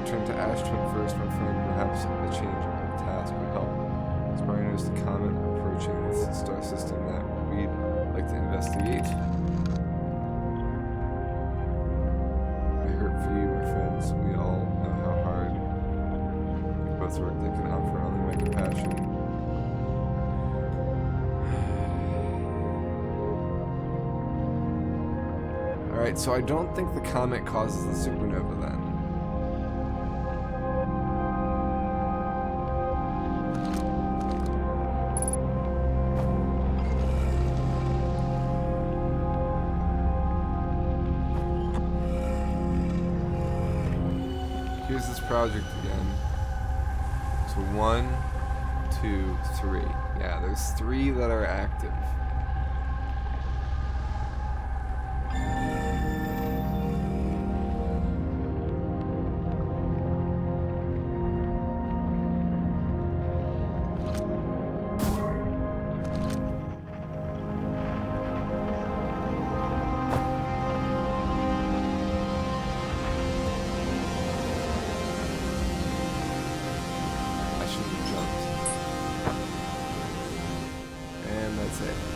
Return to Ash Twin first, my friend. Perhaps a change of task would help. Sparring noticed a comet approaching this star system that we'd like to investigate. I hurt for you, my friends. We all know how hard we both worked. I can offer only my compassion. Alright, so I don't think the comet causes the supernova then. Here's this project again. So 1, 2, 3. Yeah, there's 3 that are active.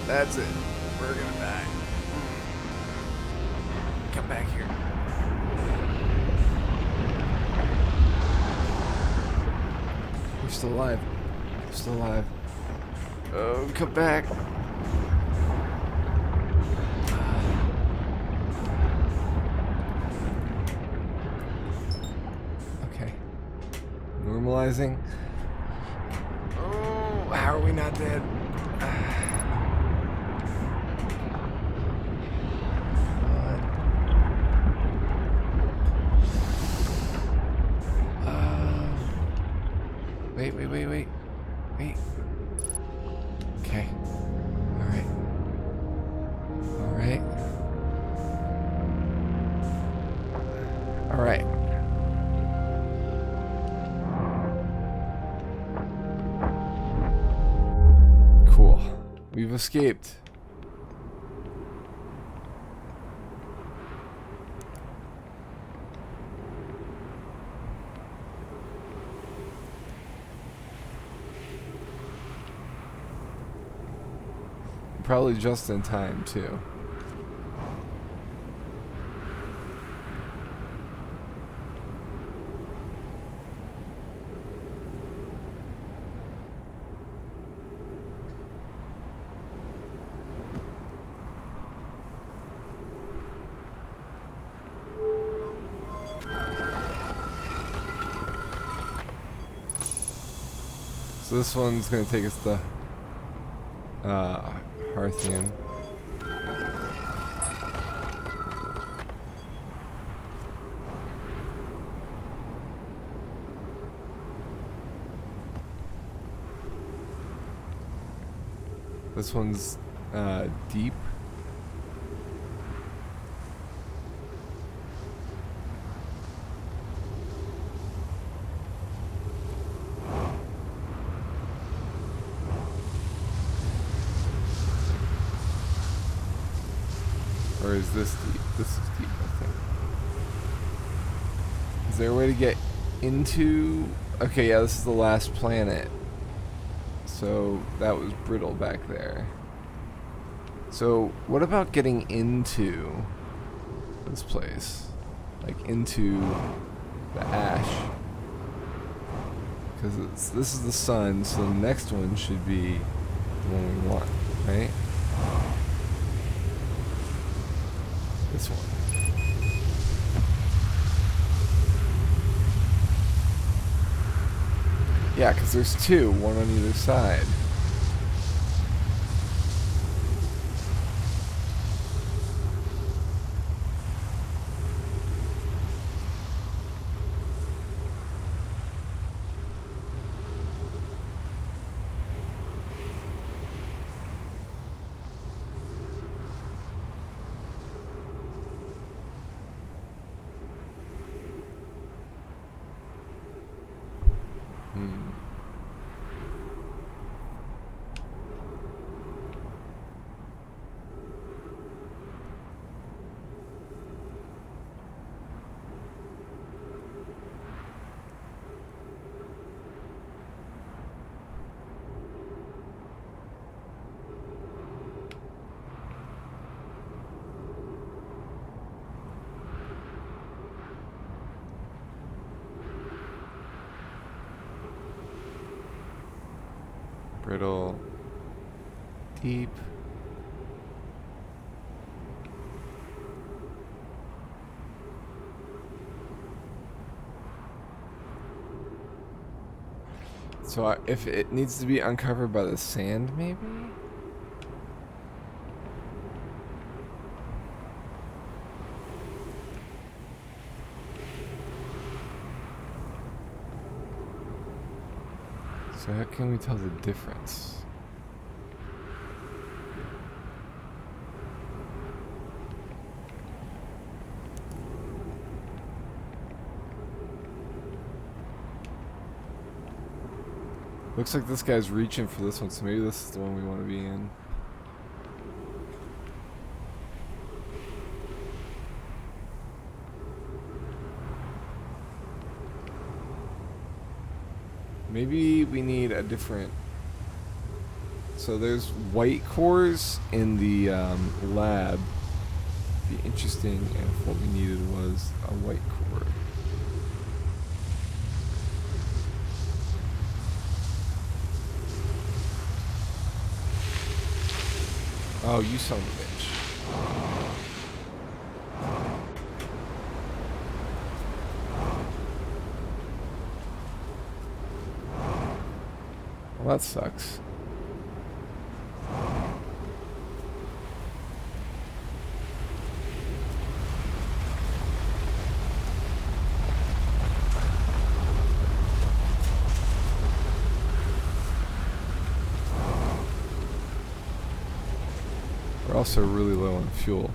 That's it. We're gonna die. Come back here. We're still alive. We're still alive. Oh, come back. Okay. Normalizing. Oh, how are we not dead? Wait. Okay. Alright. Cool. We've escaped. Probably just in time, too. So this one's gonna take us to Hearthian. This one's deep. Or is this deep? This is deep, I think. Is there a way to get into... Okay, yeah, this is the last planet. So that was brittle back there. So what about getting into this place? Like into the ash? Because this is the sun, so the next one should be the one we want, right? This one. Yeah, because there's two, one on either side. Brittle, deep. So if it needs to be uncovered by the sand, maybe? So how can we tell the difference? Looks like this guy's reaching for this one, so maybe this is the one we want to be in. Maybe we need a different... So there's white cores in the lab. It'd be interesting if what we needed was a white core. Oh, you son of a bitch. Well, that sucks. We're also really low on fuel.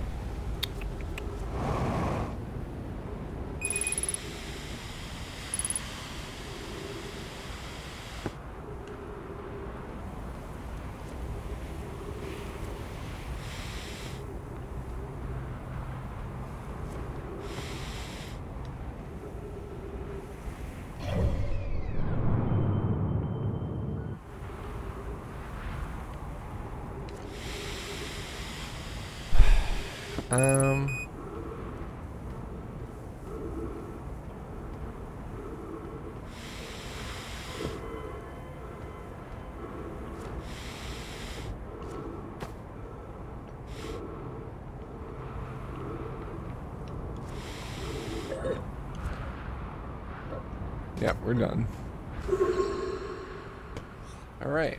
Yeah, we're done. All right.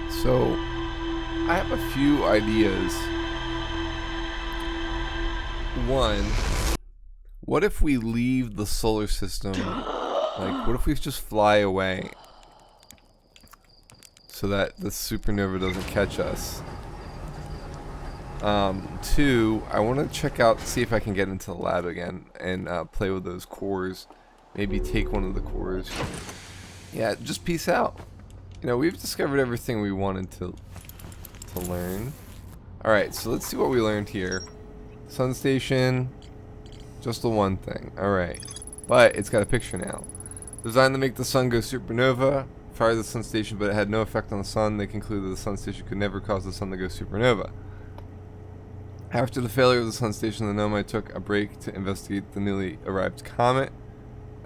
So, I have a few ideas. One, what if we leave the solar system? Like, what if we just fly away so that the supernova doesn't catch us? Two, I want to check out, see if I can get into the lab again and play with those cores. Maybe take one of the cores. Yeah, just peace out. You know, we've discovered everything we wanted to learn. Alright, so let's see what we learned here. Sun station, just the one thing. Alright, but it's got a picture now. Designed to make the sun go supernova. fired the sun station, but it had no effect on the sun. They concluded that the sun station could never cause the sun to go supernova. After the failure of the sun station, the Nomai took a break to investigate the newly arrived comet.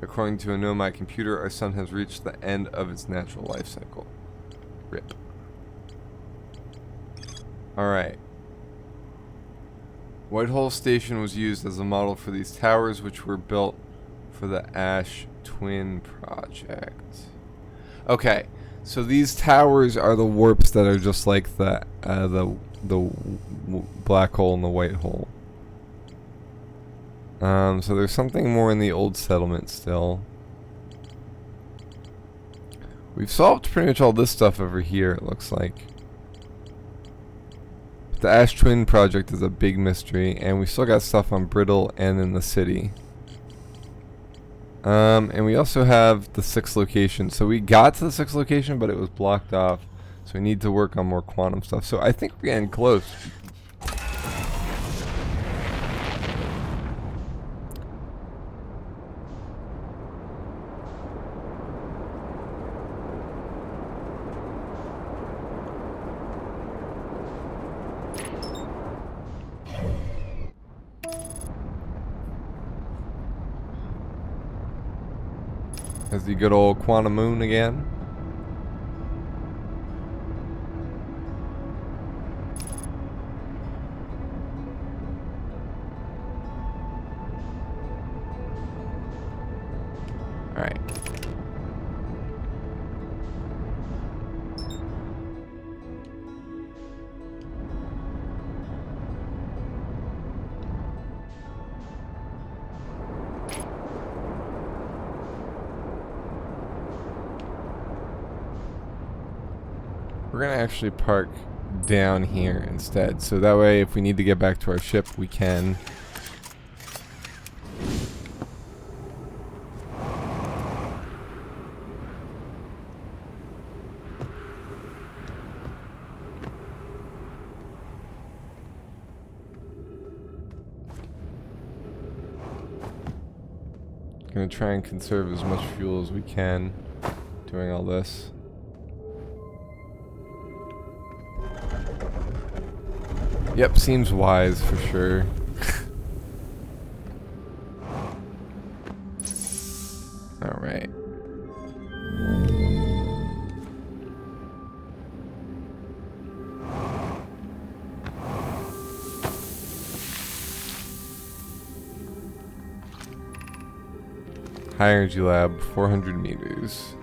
According to a Nomai computer, our sun has reached the end of its natural life cycle. RIP. Alright. Whitehall Station was used as a model for these towers, which were built for the Ash Twin project. Okay, so these towers are the warps that are just like the black hole and the white hole. So there's something more in the old settlement still. We've solved pretty much all this stuff over here, it looks like. The Ash Twin project is a big mystery, and we still got stuff on Brittle and in the city. And we also have the 6th location. So we got to the 6th location, but it was blocked off. So we need to work on more quantum stuff. So I think we're getting close. There's the good old Quantum Moon again. Alright. We're gonna actually park down here instead, so that way if we need to get back to our ship, we can. Gonna try and conserve as much fuel as we can doing all this. Yep, seems wise for sure. Alright. High energy lab, 400 meters.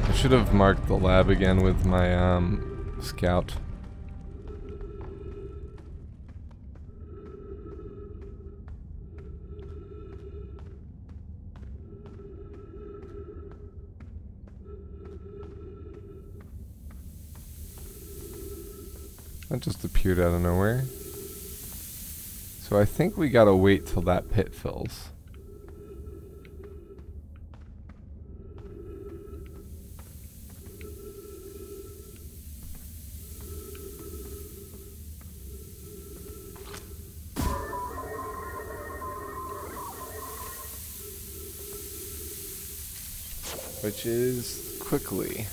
I should have marked the lab again with my scout. That just appeared out of nowhere. So I think we gotta wait till that pit fills. Which is quickly.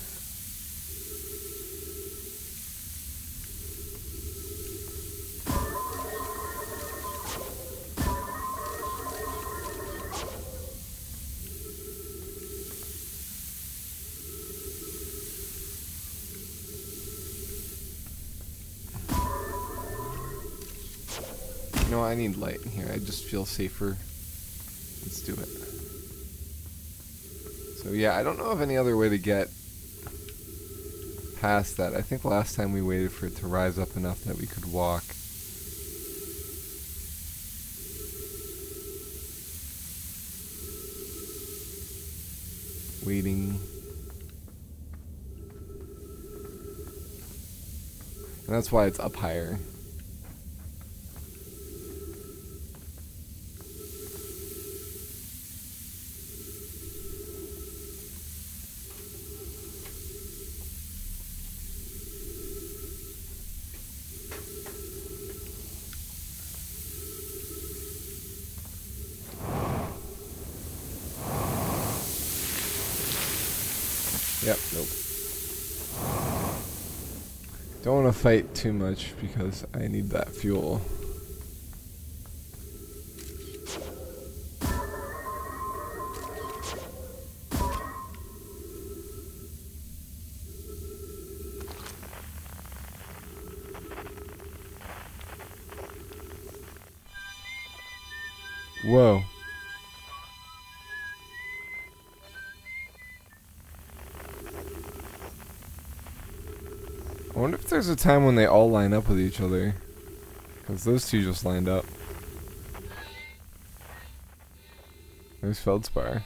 No, I need light in here. I just feel safer. Let's do it. So yeah, I don't know of any other way to get past that. I think last time we waited for it to rise up enough that we could walk. Waiting. And that's why it's up higher. Yep, nope. Don't want to fight too much because I need that fuel. Whoa. I wonder if there's a time when they all line up with each other. Because those two just lined up. There's Feldspar.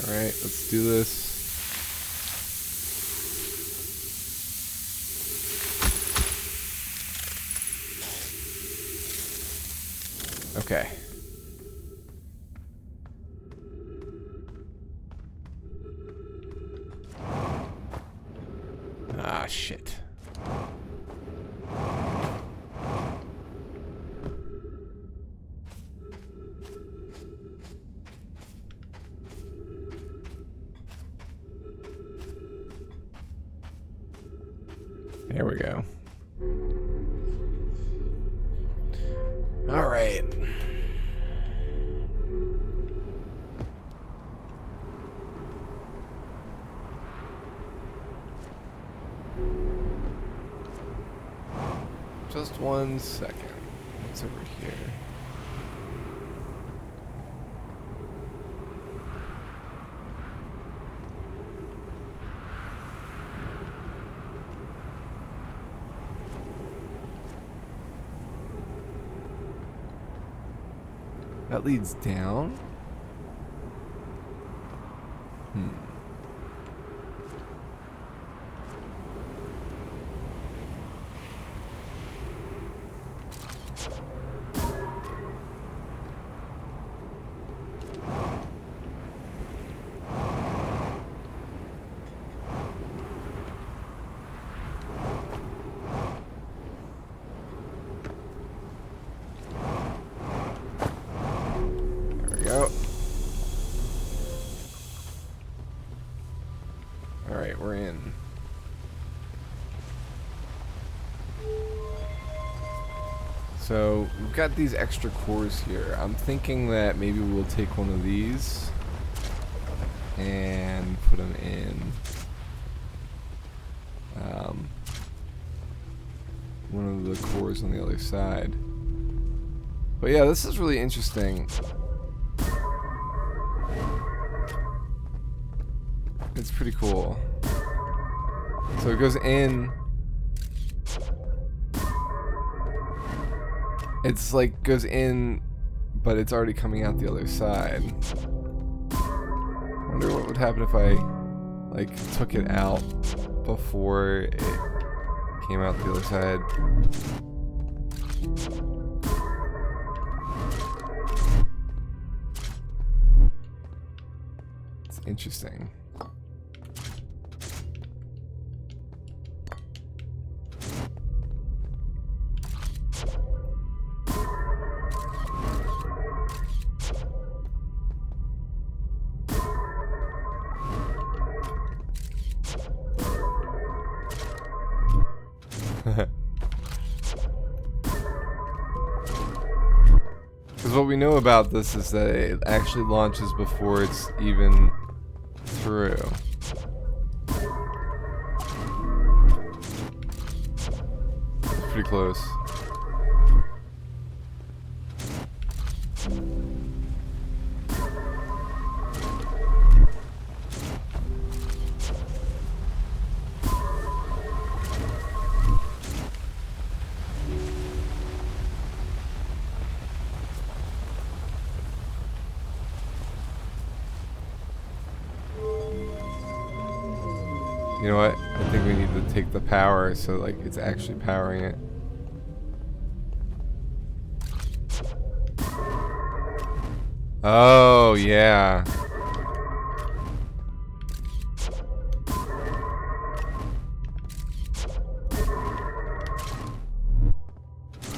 Alright, let's do this. Okay. Ah, shit. There we go. All right. Just 1 second. What's over here? That leads down? Go. Alright, we're in. So, we've got these extra cores here. I'm thinking that maybe we'll take one of these and put them in one of the cores on the other side. But yeah, this is really interesting. It's pretty cool. So it goes in. It's like goes in, but it's already coming out the other side. I wonder what would happen if I like took it out before it came out the other side. It's interesting. Because what we know about this is that it actually launches before it's even through. It's pretty close. You know what? I think we need to take the power so like it's actually powering it. Oh, yeah.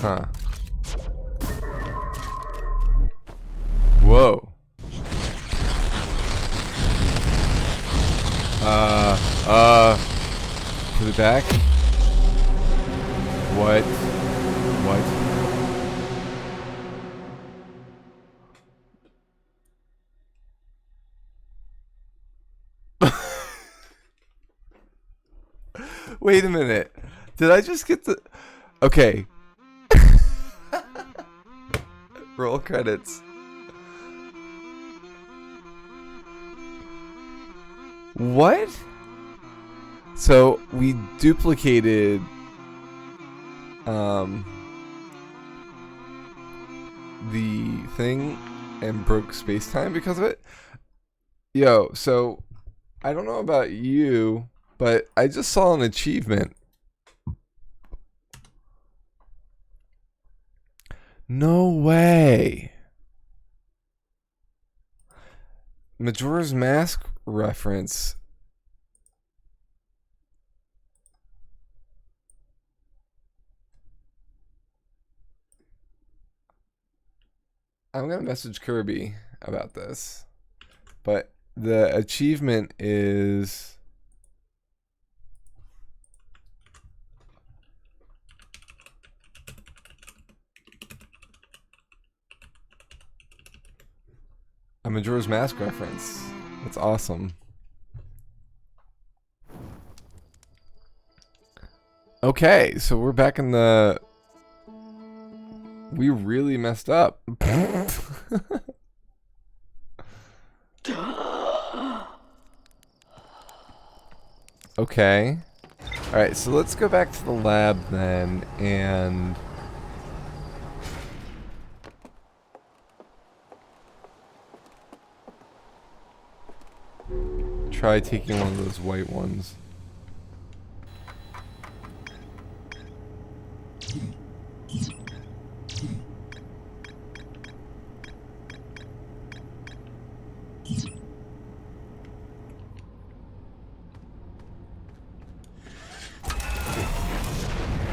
Huh. Whoa. Put it back. What? What? Wait a minute. Did I just get the... Okay. Roll credits. What? So we duplicated the thing and broke space-time because of it. Yo, so I don't know about you, but I just saw an achievement. No way. Majora's Mask reference. I'm gonna message Kirby about this, but the achievement is a Majora's Mask reference. That's awesome. Okay, so we're back in the... We really messed up. Okay. Alright, so let's go back to the lab then, and... try taking one of those white ones.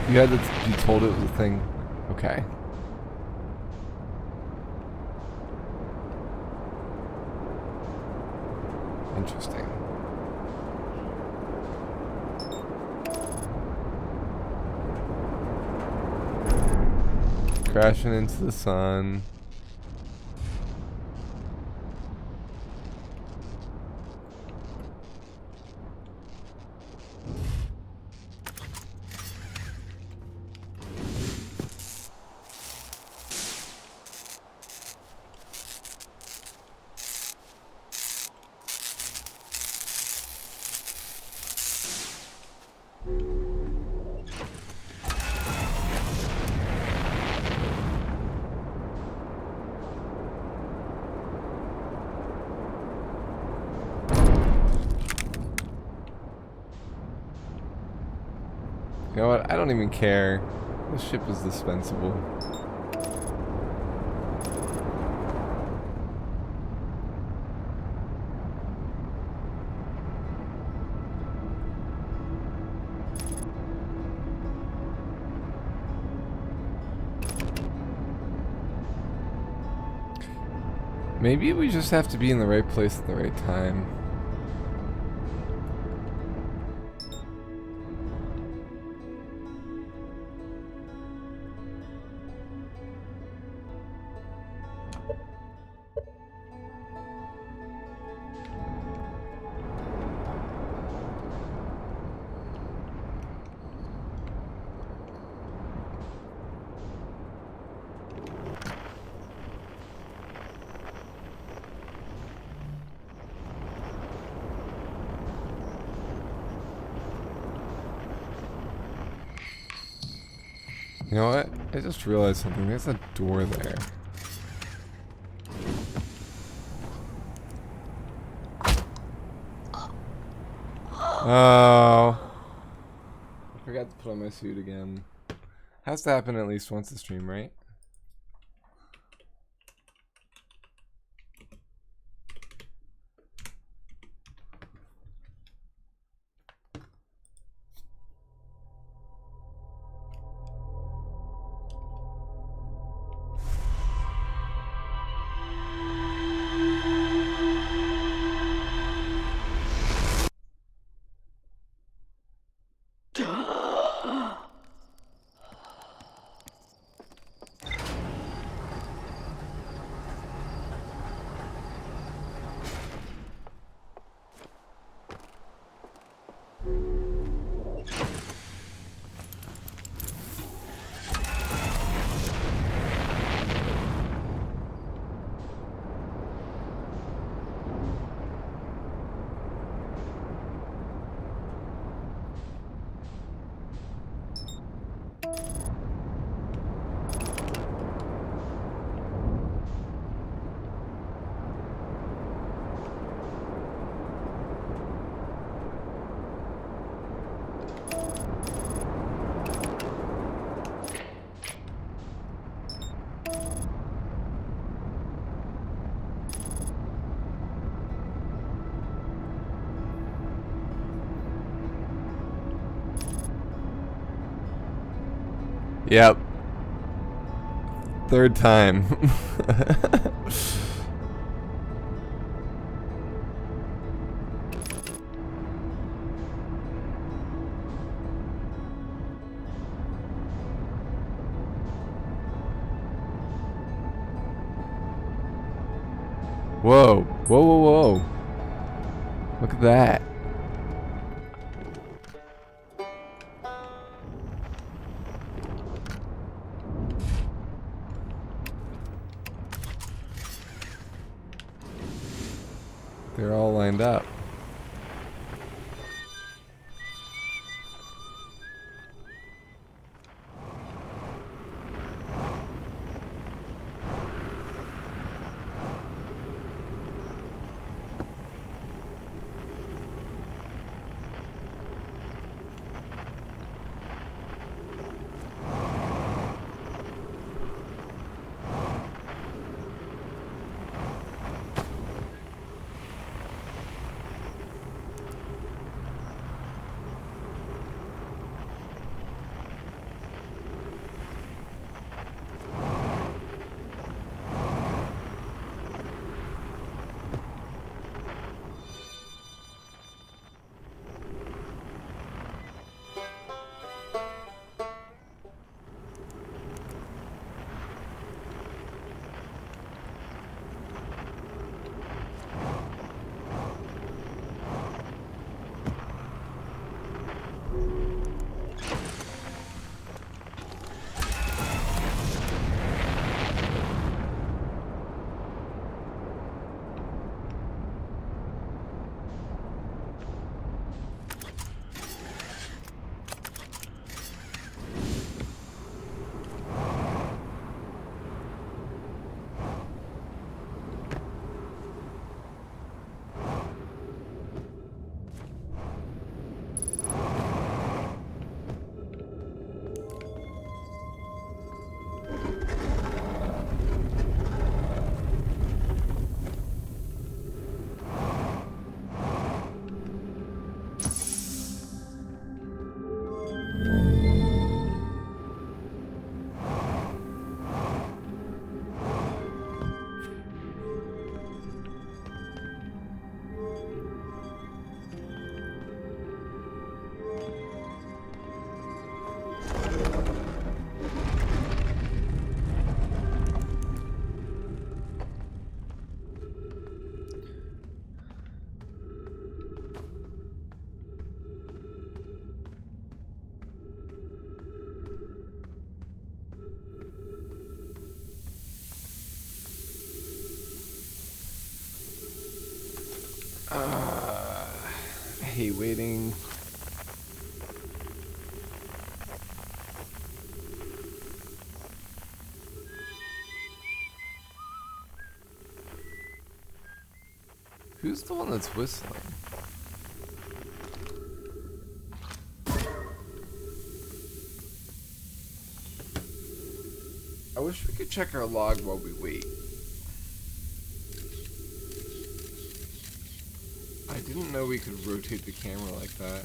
You had to, you told it was a thing. Okay. Interesting. Crashing into the sun. You know what? I don't even care. This ship is dispensable. Maybe we just have to be in the right place at the right time. You know what? I just realized something. There's a door there. Oh. I forgot to put on my suit again. Has to happen at least once a stream, right? Yep. Third time. Whoa. Whoa, whoa, whoa. Look at that. They're all lined up. I hate waiting. Who's the one that's whistling? wish we could check our log while we wait. I didn't know we could rotate the camera like that.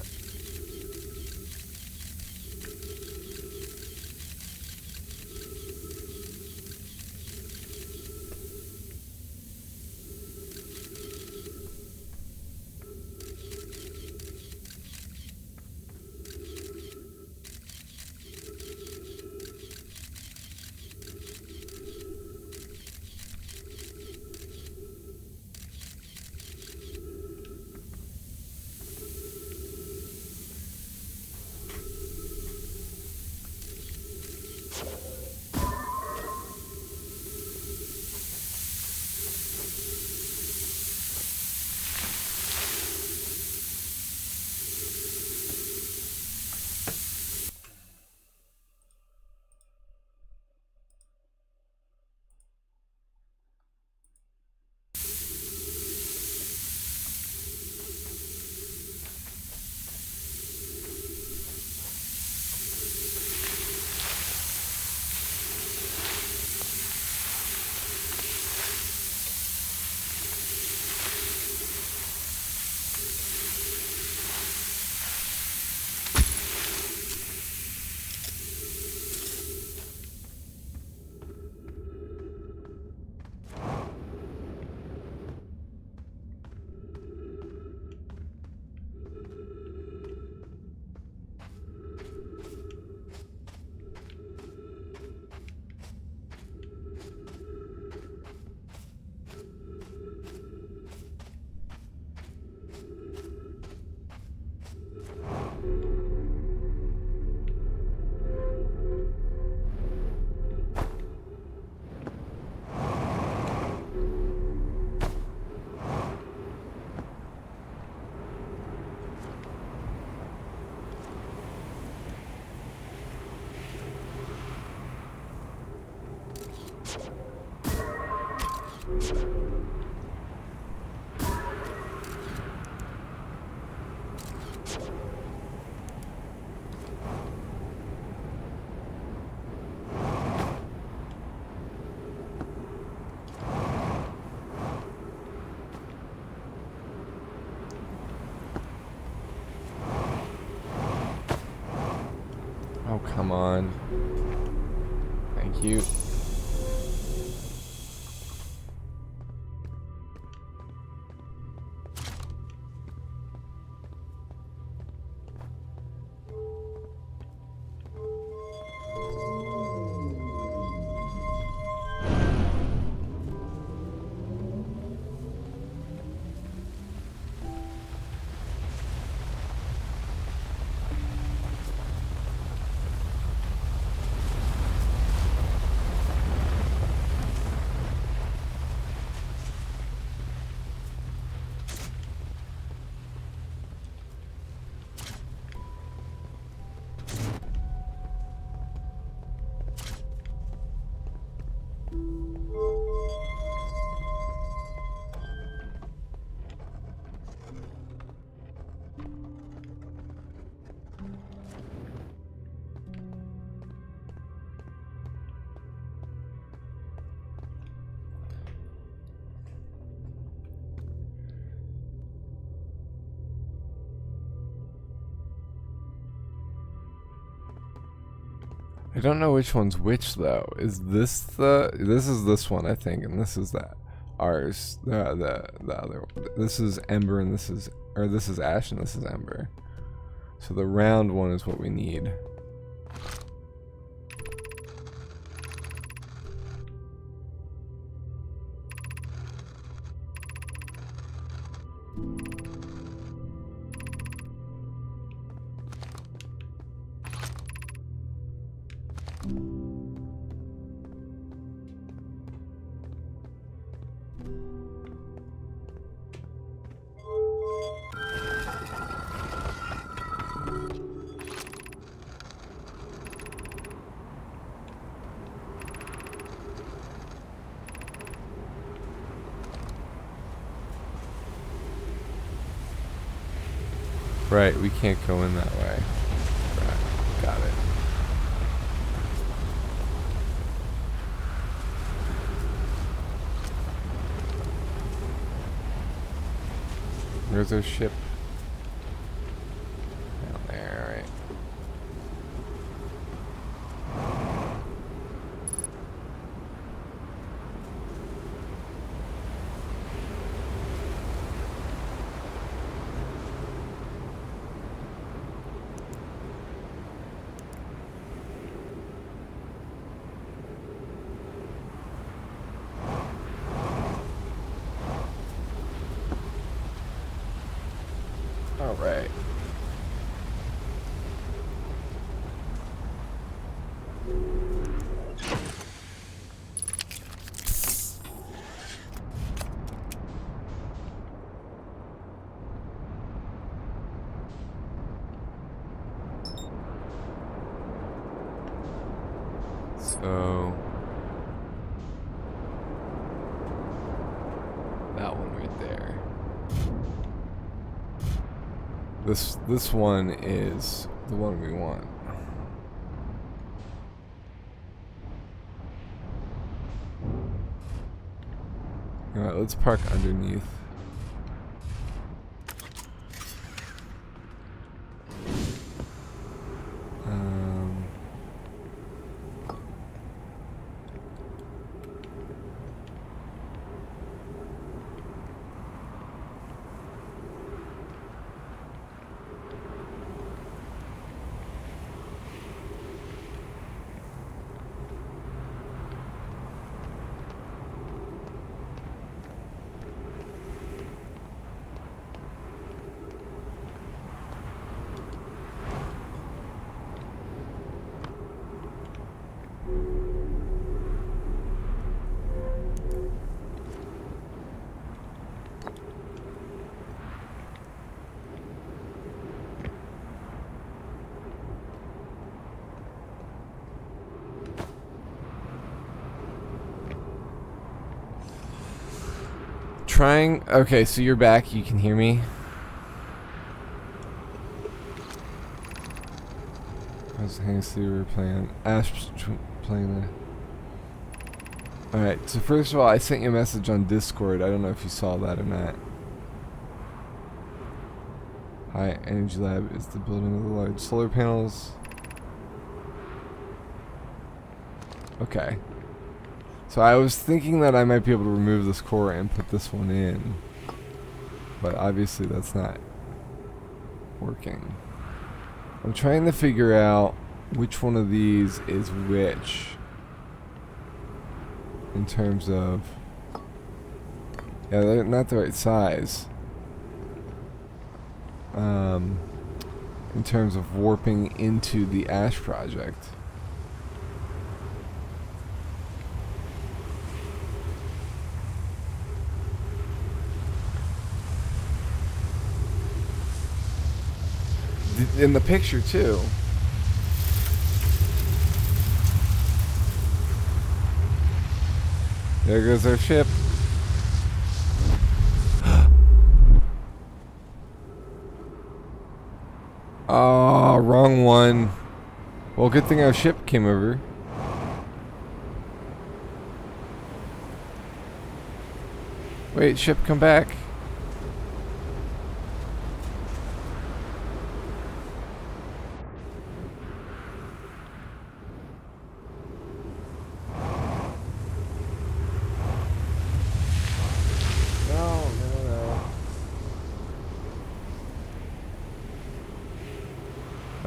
Oh, come on. Thank you. I don't know which one's which though. Is this this is this one I think, and this is that ours. The other one. This is Ember and this is Ash and this is Ember. So the round one is what we need. Right, we can't go in that way. Right, got it. Where's our ship? Down there, alright. Alright. So that one right there. This one is the one we want. Alright, let's park underneath. Trying. Okay, so you're back. You can hear me. I was hanging. So we were playing. Ash playing the. All right. So first of all, I sent you a message on Discord. I don't know if you saw that or not. Hi, Energy Lab is the building of the large solar panels. Okay. So I was thinking that I might be able to remove this core and put this one in, but obviously that's not working. I'm trying to figure out which one of these is which in terms of, yeah, they're not the right size. In terms of warping into the Ash project. In the picture too. There goes our ship. Oh, wrong one. Well, good thing our ship came over. Wait, ship, come back.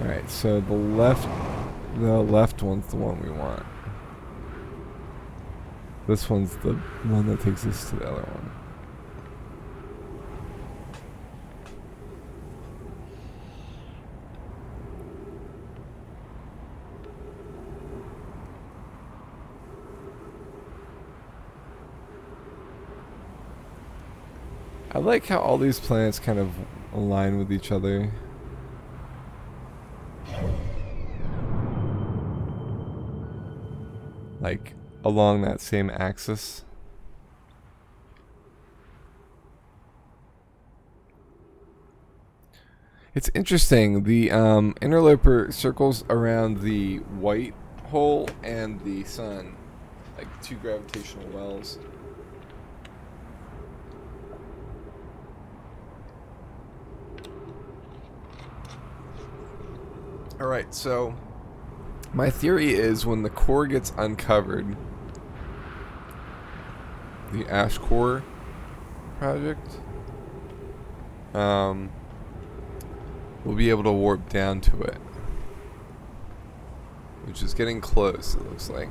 Alright, so the left one's the one we want. This one's the one that takes us to the other one. I like how all these planets kind of align with each other. Like along that same axis. It's interesting. The interloper circles around the white hole and the sun, like two gravitational wells. Alright, so my theory is when the core gets uncovered, the Ash Core project, we'll be able to warp down to it. Which is getting close, it looks like.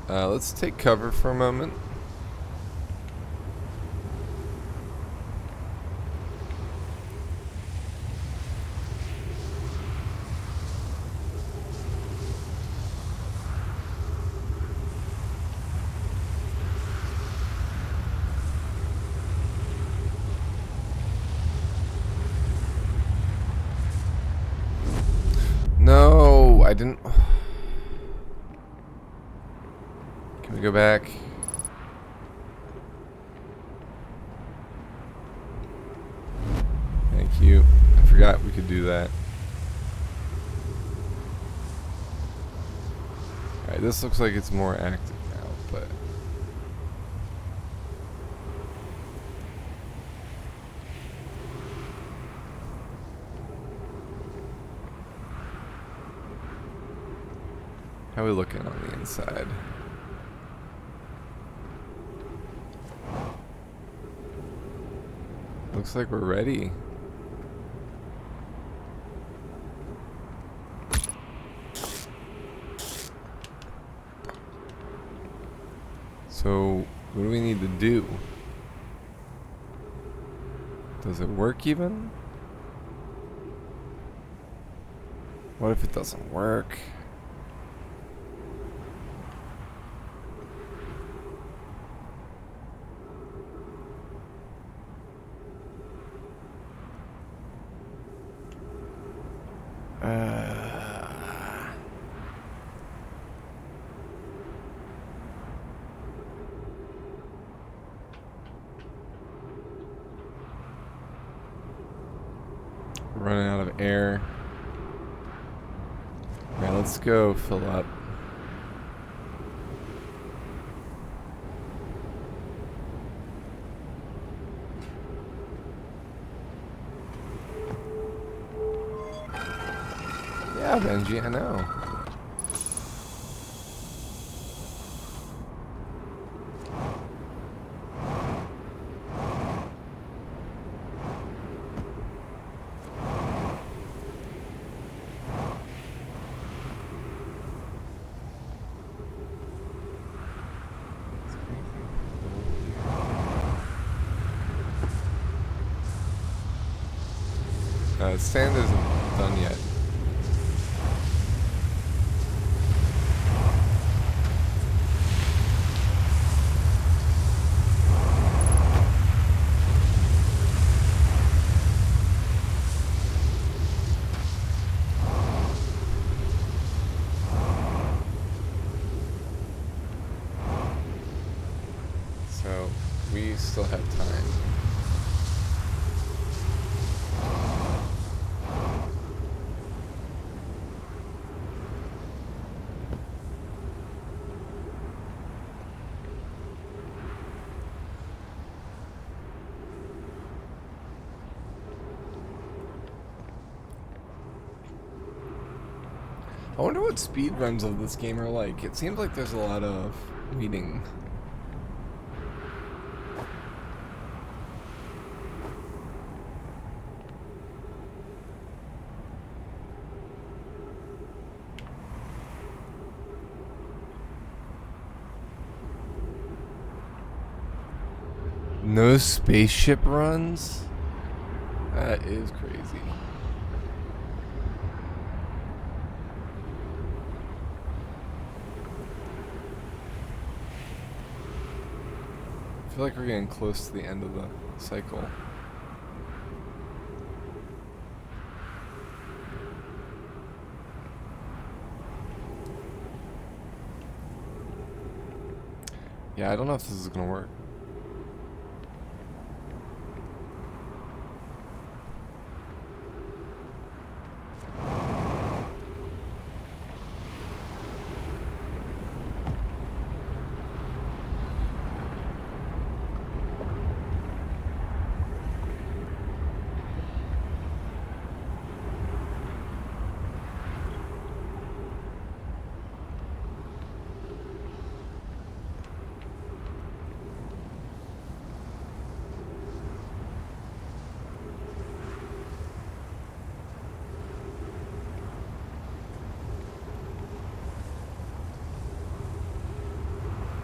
Let's take cover for a moment. No, I didn't. Can we go back? Thank you. I forgot we could do that. Alright, this looks like it's more active now, but... How are we looking on the inside? Looks like we're ready. So, what do we need to do? Does it work even? What if it doesn't work? Running out of air. Alright, let's go fill up. Yeah, Benji, I know. Sand isn't done yet. So, we still have time. I wonder what speed runs of this game are like. It seems like there's a lot of reading. No spaceship runs? That is crazy. I feel like we're getting close to the end of the cycle. Yeah, I don't know if this is gonna work.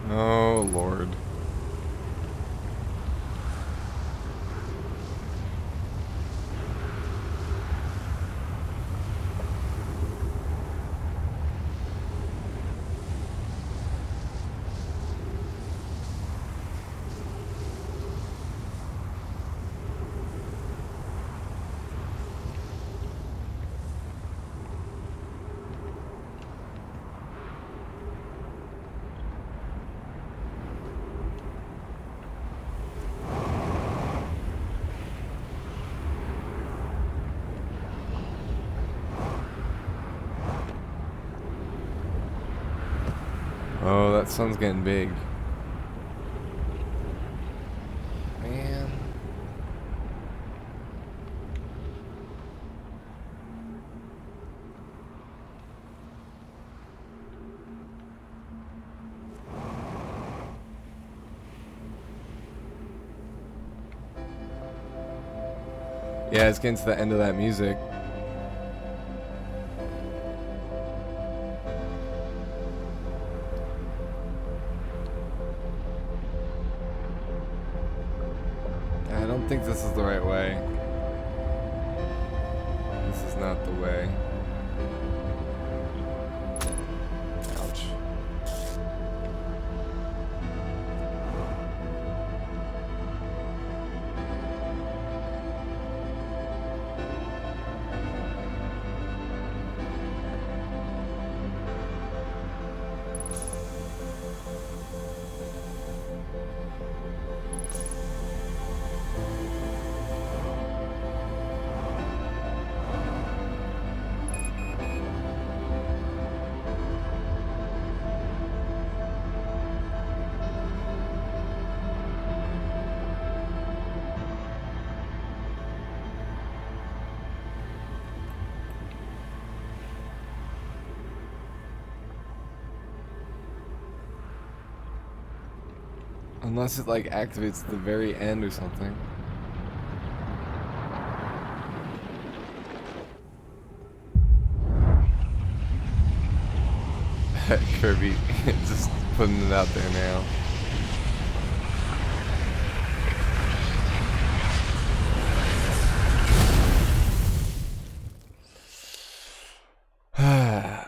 Oh, Lord. Oh, that sun's getting big. Man. Yeah, it's getting to the end of that music. I don't think this is the right way. This is not the way. Ouch. Unless it like activates at the very end or something. Kirby just putting it out there now.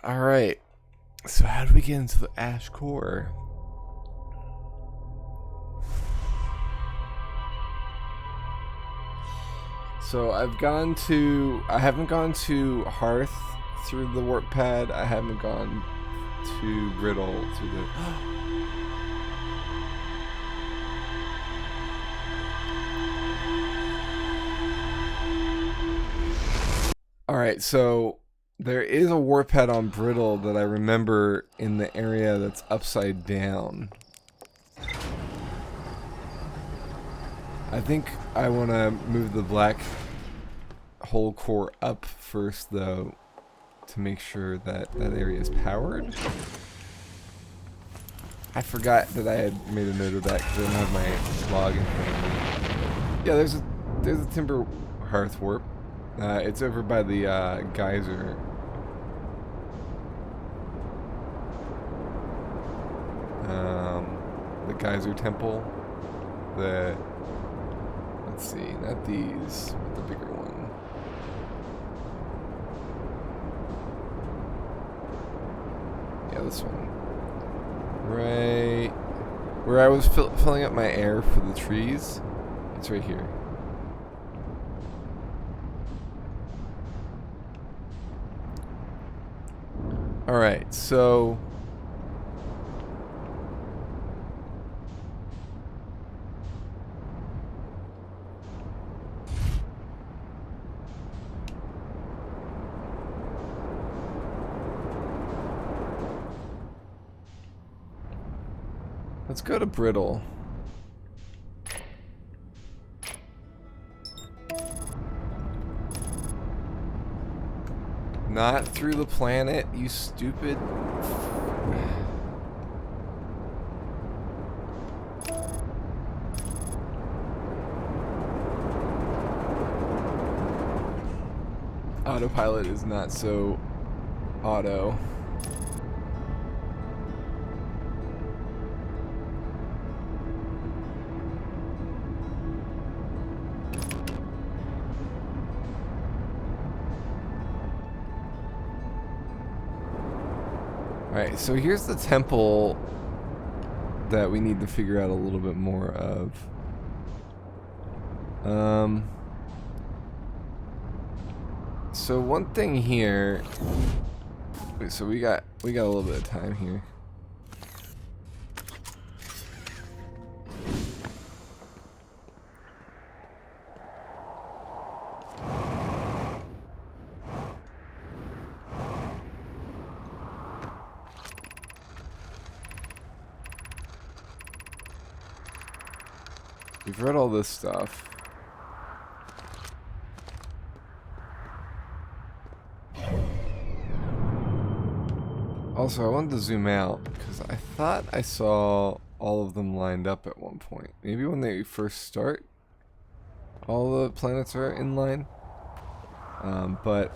Alright. So how do we get into the Ash Core? So I haven't gone to Hearth through the warp pad. I haven't gone to Brittle through the... Alright, so there is a warp pad on Brittle that I remember in the area that's upside down. I think I want to move the black hole core up first, though, to make sure that that area is powered. I forgot that I had made a note of that because I don't have my log in front of me. Yeah, there's a Timber Hearth warp. It's over by the geyser. The geyser temple. Let's see, not these, but the bigger one. Yeah, this one. Right where I was filling up my air for the trees. It's right here. Alright, so... let's go to Brittle. Not through the planet, you stupid... Autopilot is not so auto. Alright, so here's the temple that we need to figure out a little bit more of. So one thing here. Wait, so we got a little bit of time here. We've read all this stuff. Also, I wanted to zoom out because I thought I saw all of them lined up at one point. Maybe when they first start, all the planets are in line. But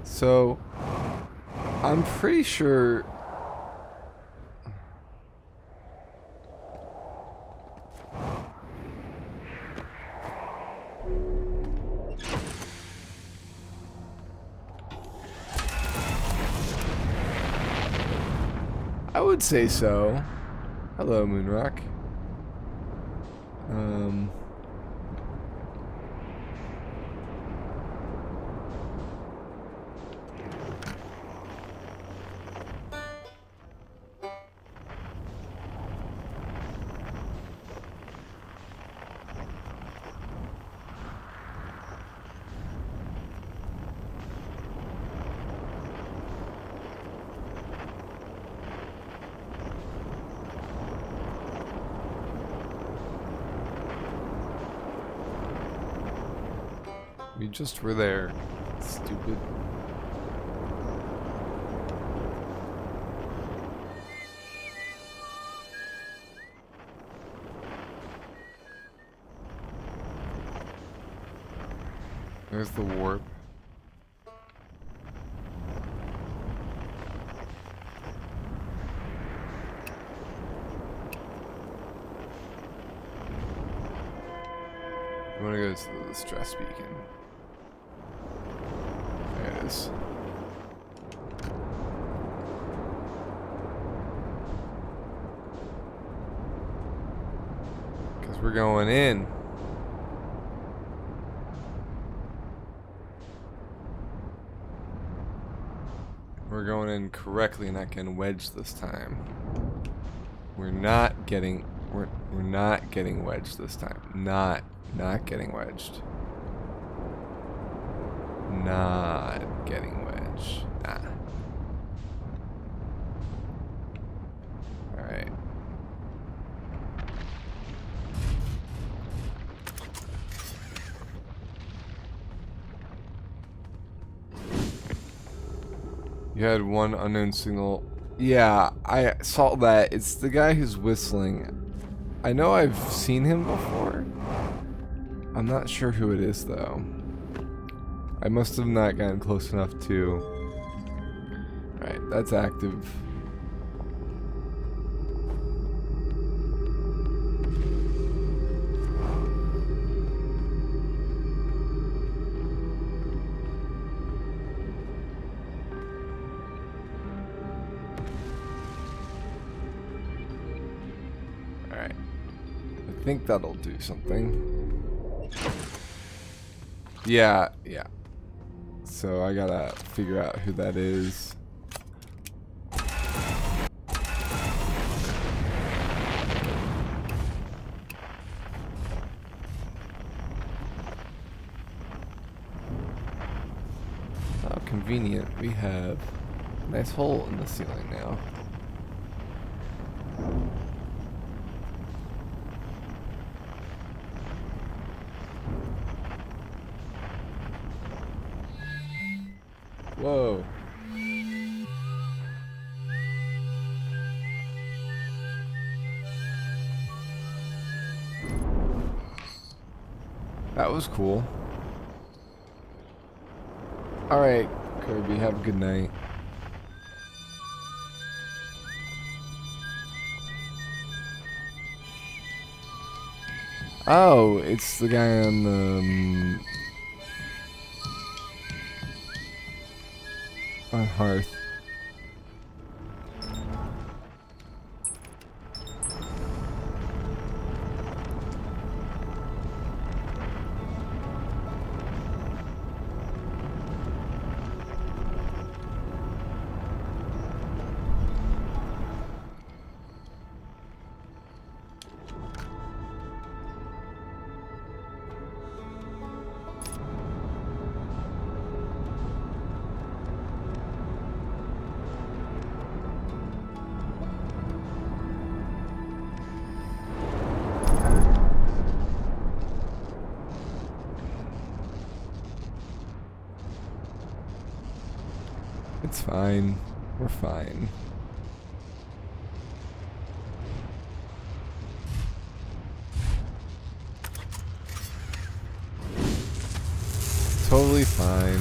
so I'm pretty sure. I would say so. Hello, Moonrock. We just were there. Stupid. There's the warp. I'm gonna go to the stress beacon. There it is. Because we're going in. We're going in correctly, not getting wedged this time. We're not getting wedged this time. Not getting wedged. Not getting wedged. Nah. Alright. You had one unknown signal. Yeah, I saw that. It's the guy who's whistling. I know I've seen him before. I'm not sure who it is, though. I must have not gotten close enough to... Alright, that's active. Alright. I think that'll do something. Yeah. So I gotta figure out who that is. How convenient. We have a nice hole in the ceiling now. Whoa. That was cool. Alright, Kirby, have a good night. Oh, it's the guy on the... on Hearth. fine. We're fine. Totally fine.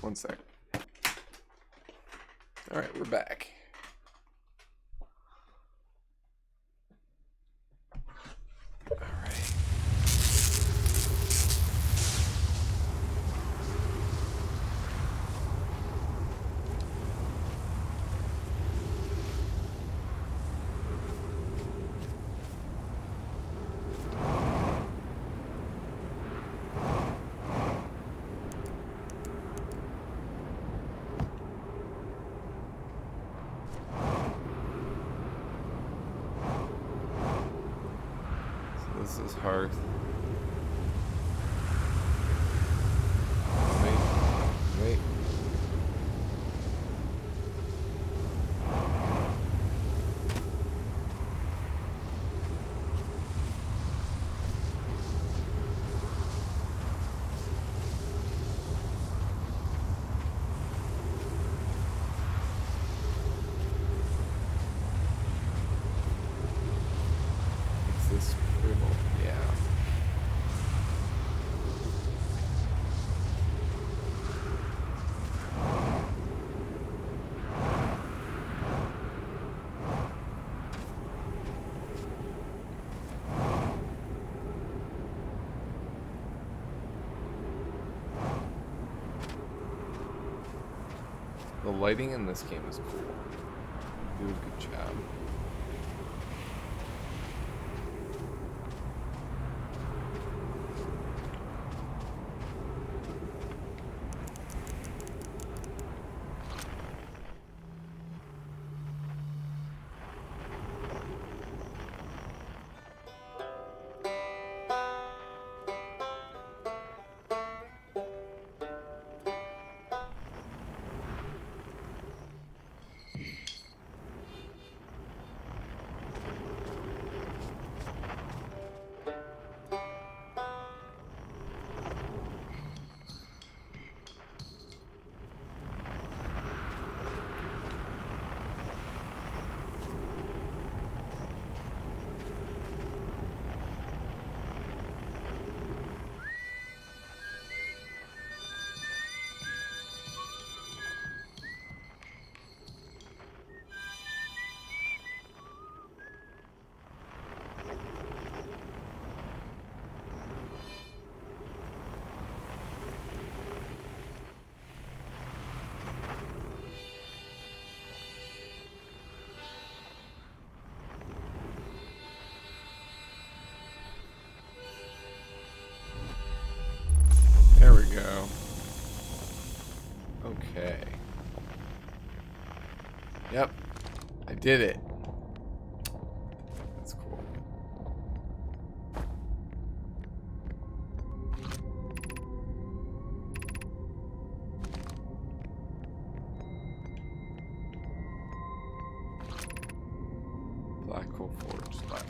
One sec. All right, we're back. All right. This is Hearth. Wait. Is this scribble? Yeah. The lighting in this game is cool. You do a good job. There we go. Okay. Yep. I did it. That's cool. Black Hole Forge left.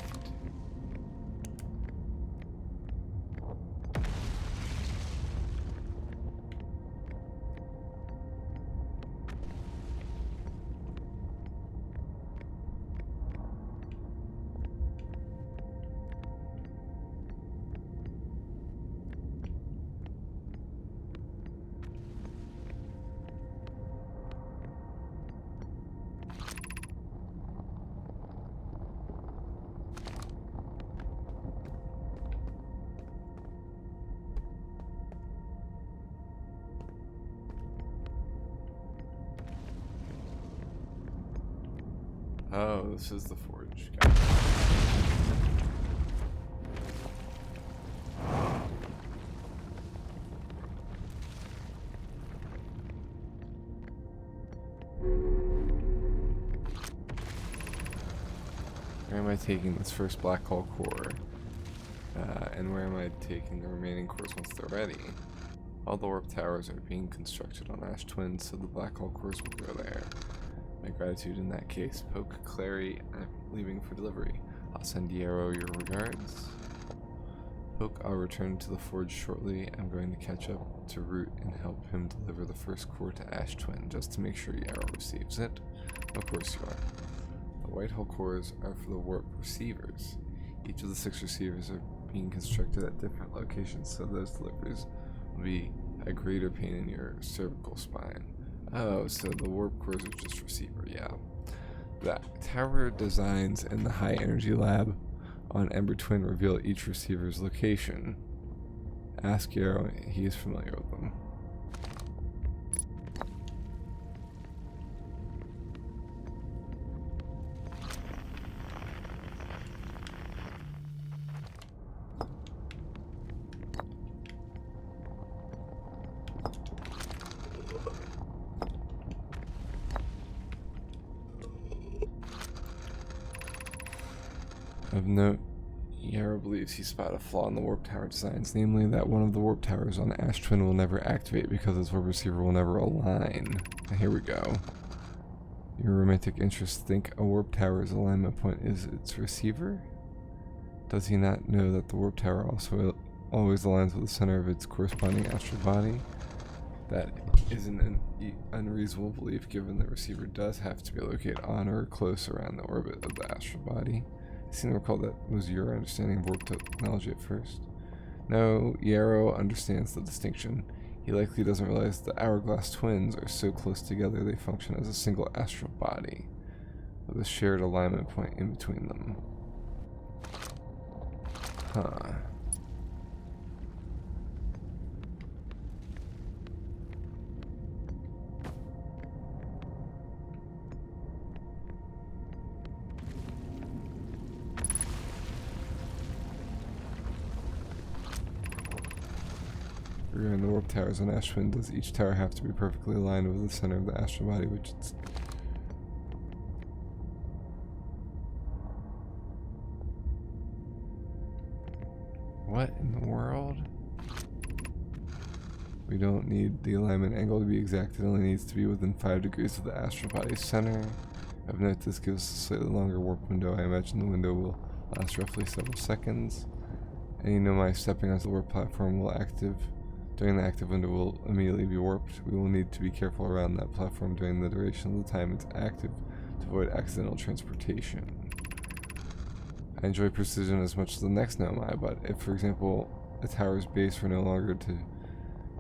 Oh, this is the forge. Got it. Where am I taking this first black hole core? And where am I taking the remaining cores once they're ready? All the warp towers are being constructed on Ash Twin, so the black hole cores will go there. My gratitude in that case. Poke Clary, I'm leaving for delivery. I'll send Yarrow your regards. Poke, I'll return to the forge shortly. I'm going to catch up to Root and help him deliver the first core to Ash Twin, just to make sure Yarrow receives it. Of course you are. The Whitehall cores are for the warp receivers. Each of the 6 receivers are being constructed at different locations, so those deliveries will be a greater pain in your cervical spine. Oh, so the warp cores are just receiver, yeah. The tower designs in the high energy lab on Ember Twin reveal each receiver's location. Ask Yarrow, he is familiar with them. Of note, Yarrow believes he spotted a flaw in the warp tower designs, namely that one of the warp towers on Ash Twin will never activate because its warp receiver will never align. Here we go. Your romantic interests think a warp tower's alignment point is its receiver? Does he not know that the warp tower also always aligns with the center of its corresponding astral body? That isn't an unreasonable belief, given the receiver does have to be located on or close around the orbit of the astral body. I seem to recall that was your understanding of warp technology at first. No, Yarrow understands the distinction. He likely doesn't realize the hourglass twins are so close together they function as a single astral body, with a shared alignment point in between them. Huh. Regarding the warp towers on Ash Twin, does each tower have to be perfectly aligned with the center of the astral body, which it's... What in the world? We don't need the alignment angle to be exact, it only needs to be within 5 degrees of the astral body's center. I've noted this gives a slightly longer warp window. I imagine the window will last roughly several seconds. Any Nomai stepping onto the warp platform will during the active window will immediately be warped. We will need to be careful around that platform during the duration of the time it's active to avoid accidental transportation. I enjoy precision as much as the next Nomai, but if, for example, a tower's base were no longer to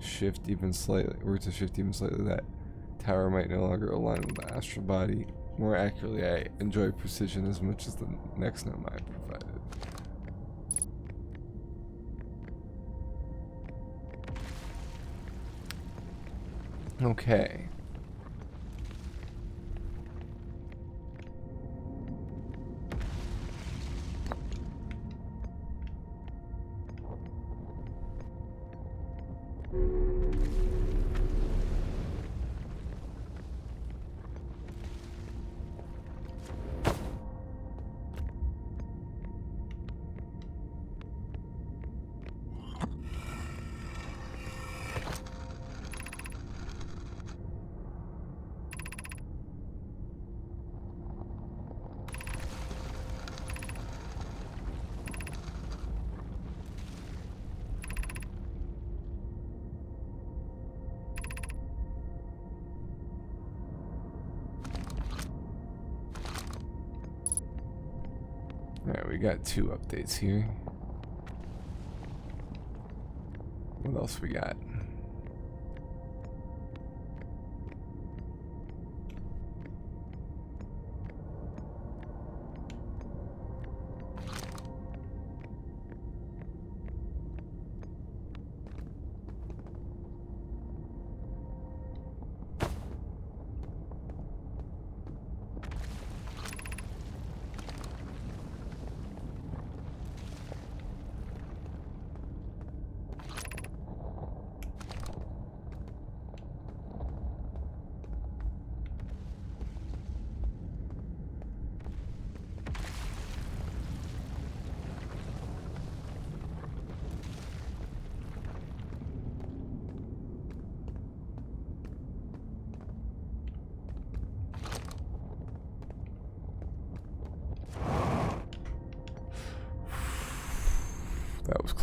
shift even slightly, that tower might no longer align with the astral body. More accurately, I enjoy precision as much as the next Nomai provided. Okay. Alright, we got 2 updates here. What else we got?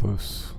close.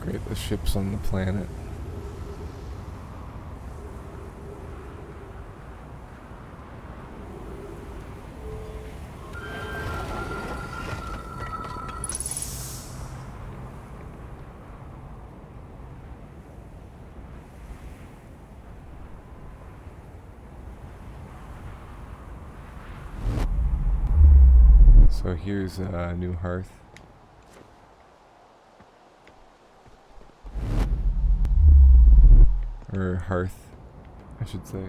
Great, the ship's on the planet. So here's a new hearth. Or hearth, I should say.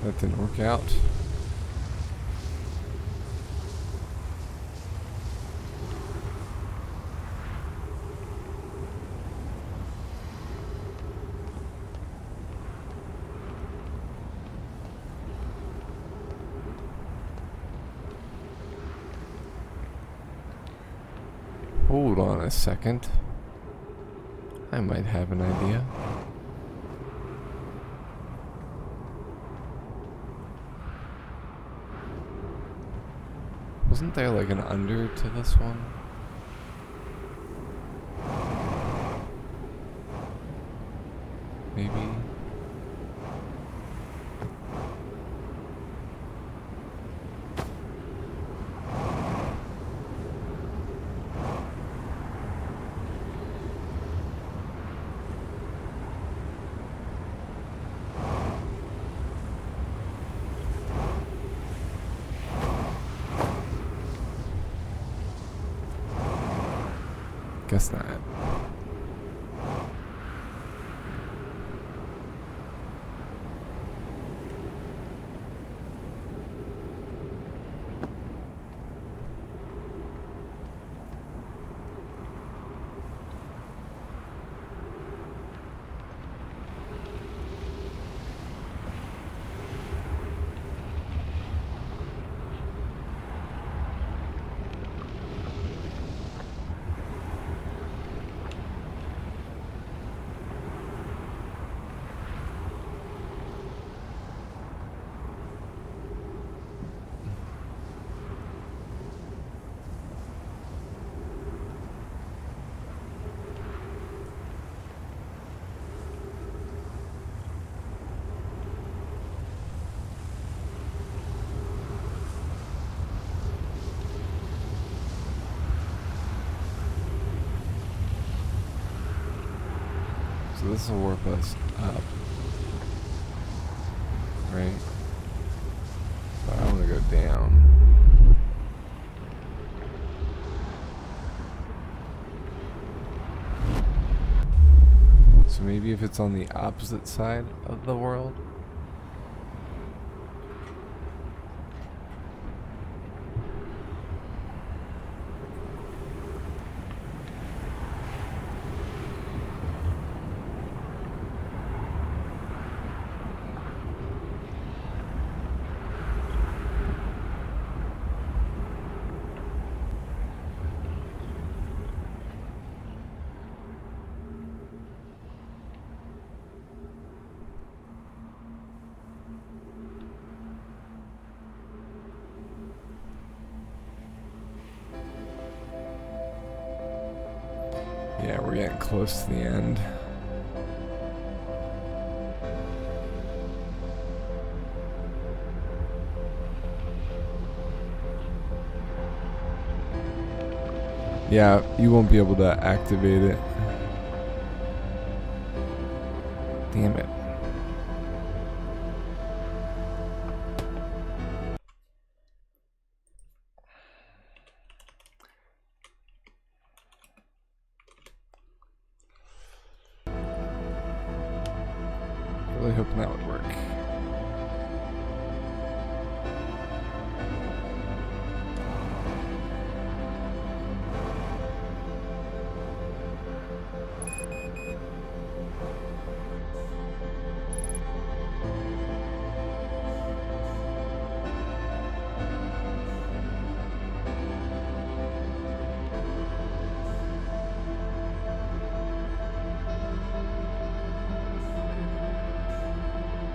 That didn't work out. Hold on a second. I might have an idea. Wasn't there like an under to this one? Maybe. Guess not. So this will warp us up, right? But I want to go down. So maybe if it's on the opposite side of the world. Yeah, we're getting close to the end. Yeah, you won't be able to activate it. Damn it. Really hoping that would work.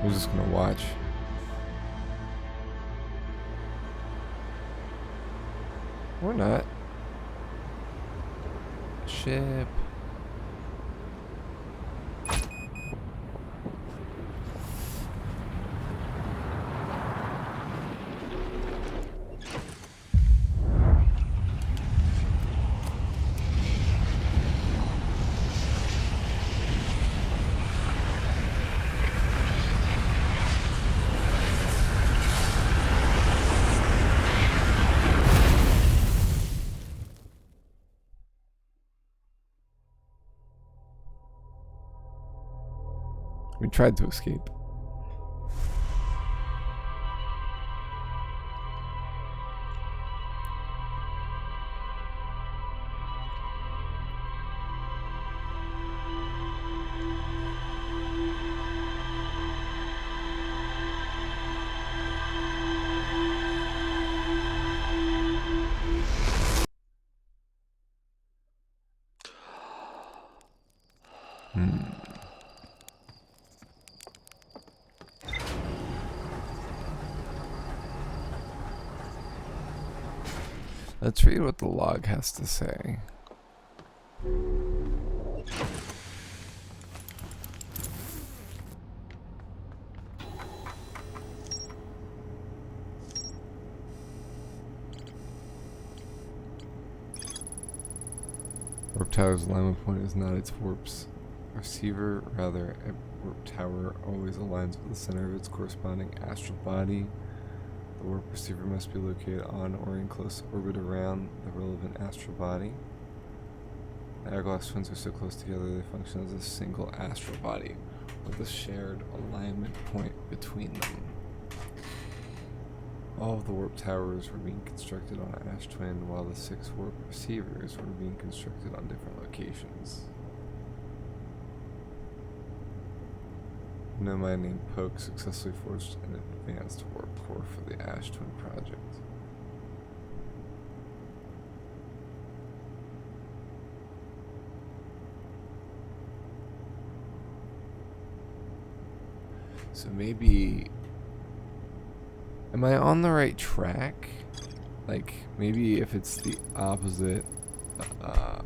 We're just gonna watch. Or not. Ship. We tried to escape. Let's read what the log has to say. Warp Tower's alignment point is not its warp's receiver, rather a warp tower always aligns with the center of its corresponding astral body. The warp receiver must be located on or in close orbit around the relevant astral body. The Hourglass twins are so close together they function as a single astral body with a shared alignment point between them. All of the warp towers were being constructed on Ash Twin, while the 6 warp receivers were being constructed on different locations. No man named Poke successfully forged an advanced warp core for the Ash Twin project. So maybe... Am I on the right track? Like, maybe if it's the opposite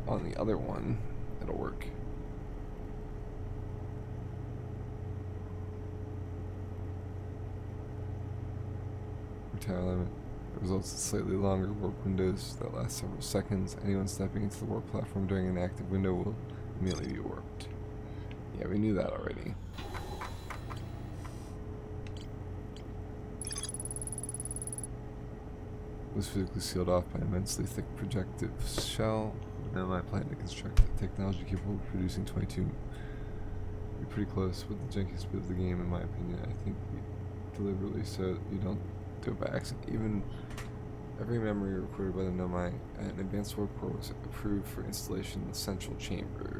on the other one, it'll work. Tower limit. It results in slightly longer warp windows that last several seconds. Anyone stepping into the warp platform during an active window will immediately be warped. Yeah, we knew that already. It was physically sealed off by an immensely thick projective shell. Now my plan to construct a technology capable of producing 22. We're pretty close with the junkiest bit of the game, in my opinion. I think deliberately so you don't do it by accident. Even every memory recorded by the Nomai, an advanced warp core was approved for installation in the central chamber.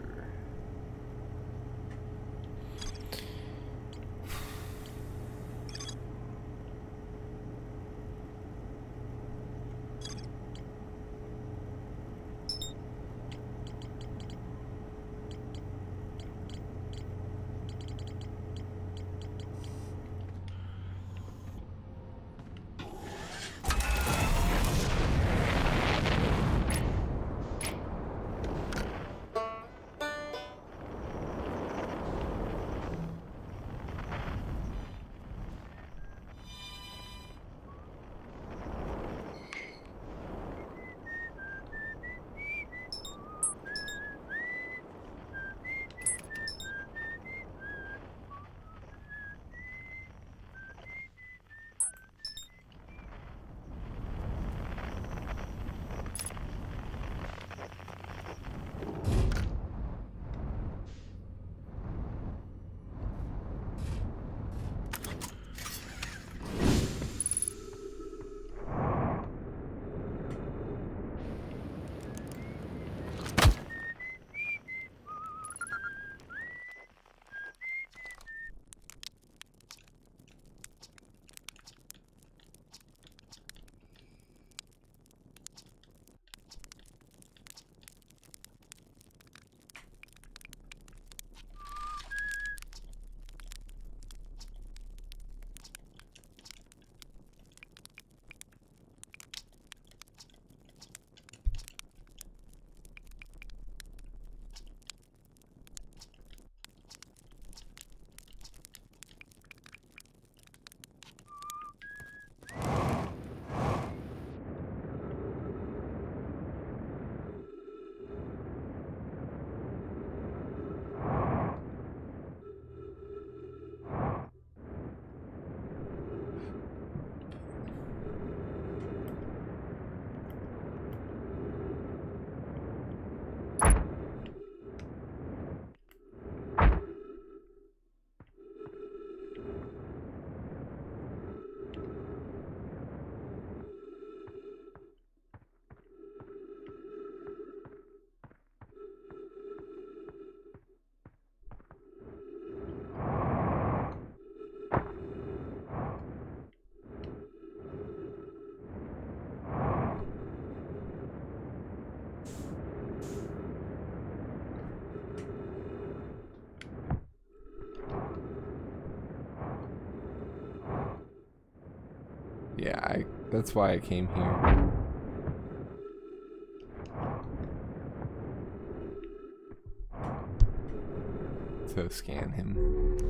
Yeah, that's why I came here. To scan him.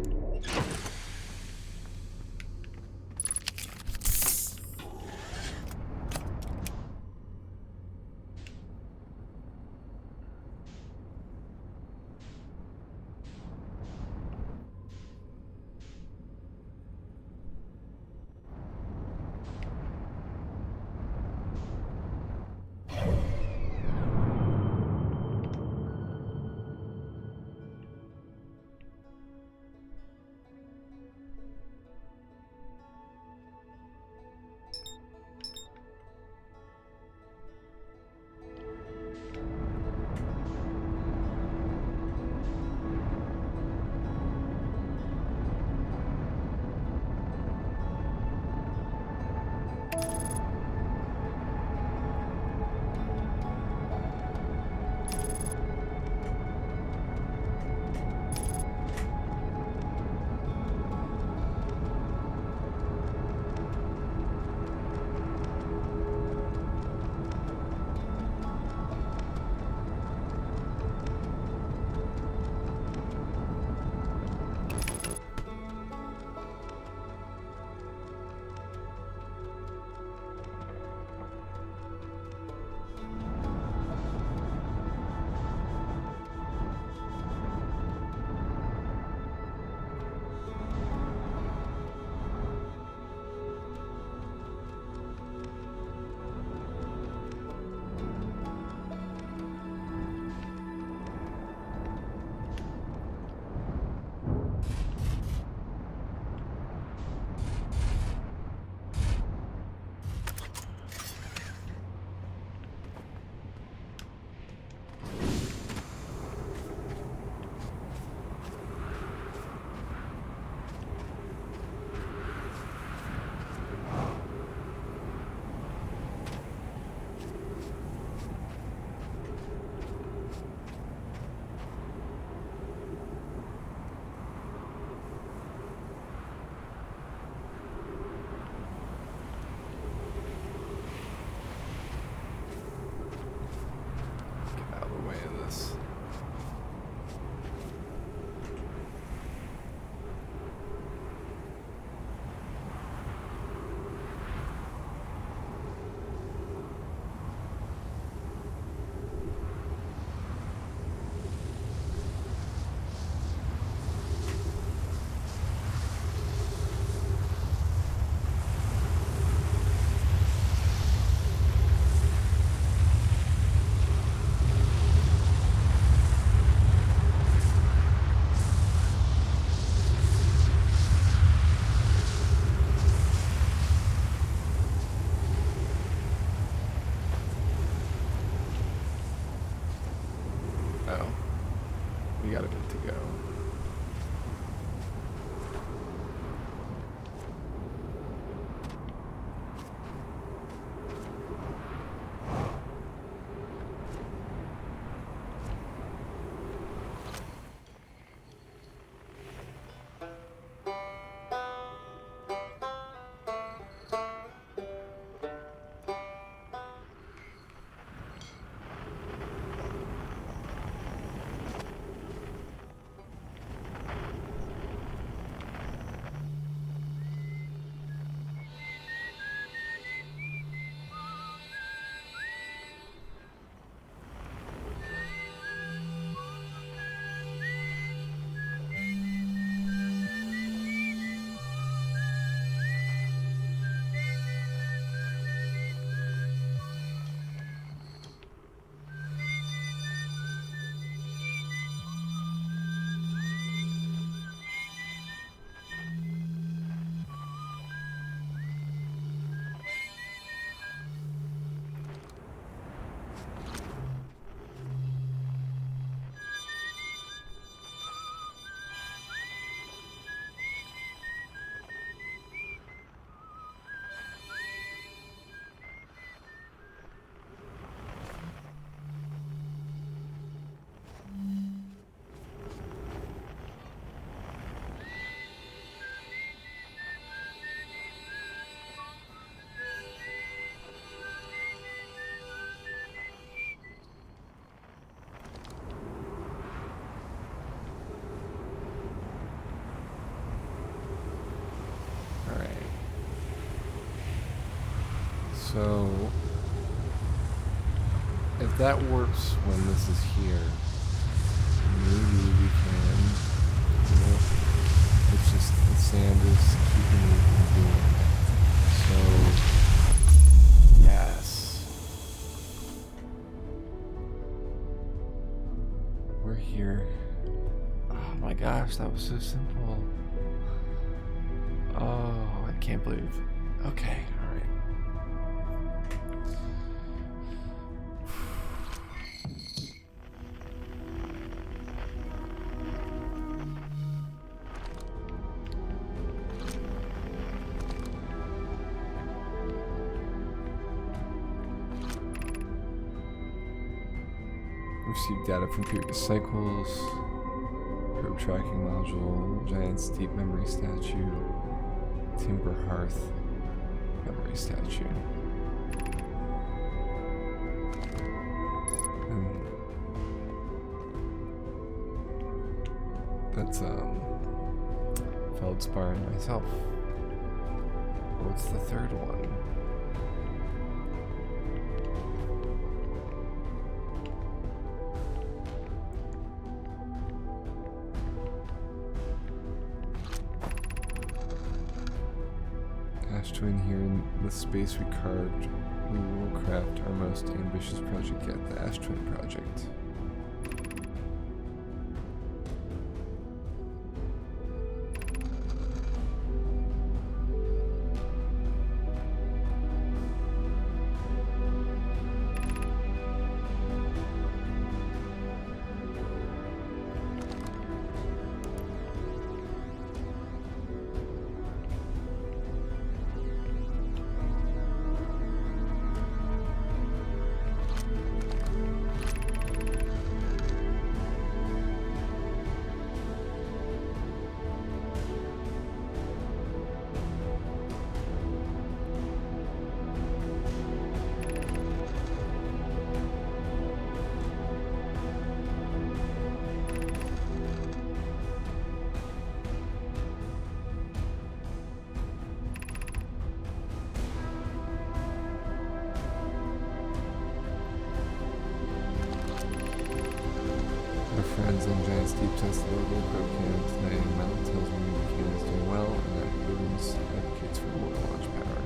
We got a bit to go. So, if that works when this is here, maybe we can, it's just the sand is keeping me from doing it. So, yes. We're here. Oh my gosh, that was so simple. Oh, I can't believe. Okay, alright. Receive data from previous cycles. Probe tracking module. Giant's deep memory statue. Timber hearth memory statue. And that's Feldspar and myself. What's the third one? Ash Twin here in the space we carved. We will craft our most ambitious project yet, the Ash Twin project. Friends on Giant's Deep test the local probe cannons. Nighting Metal tells me the cannon is doing well, and that Ruins advocates for more launch power.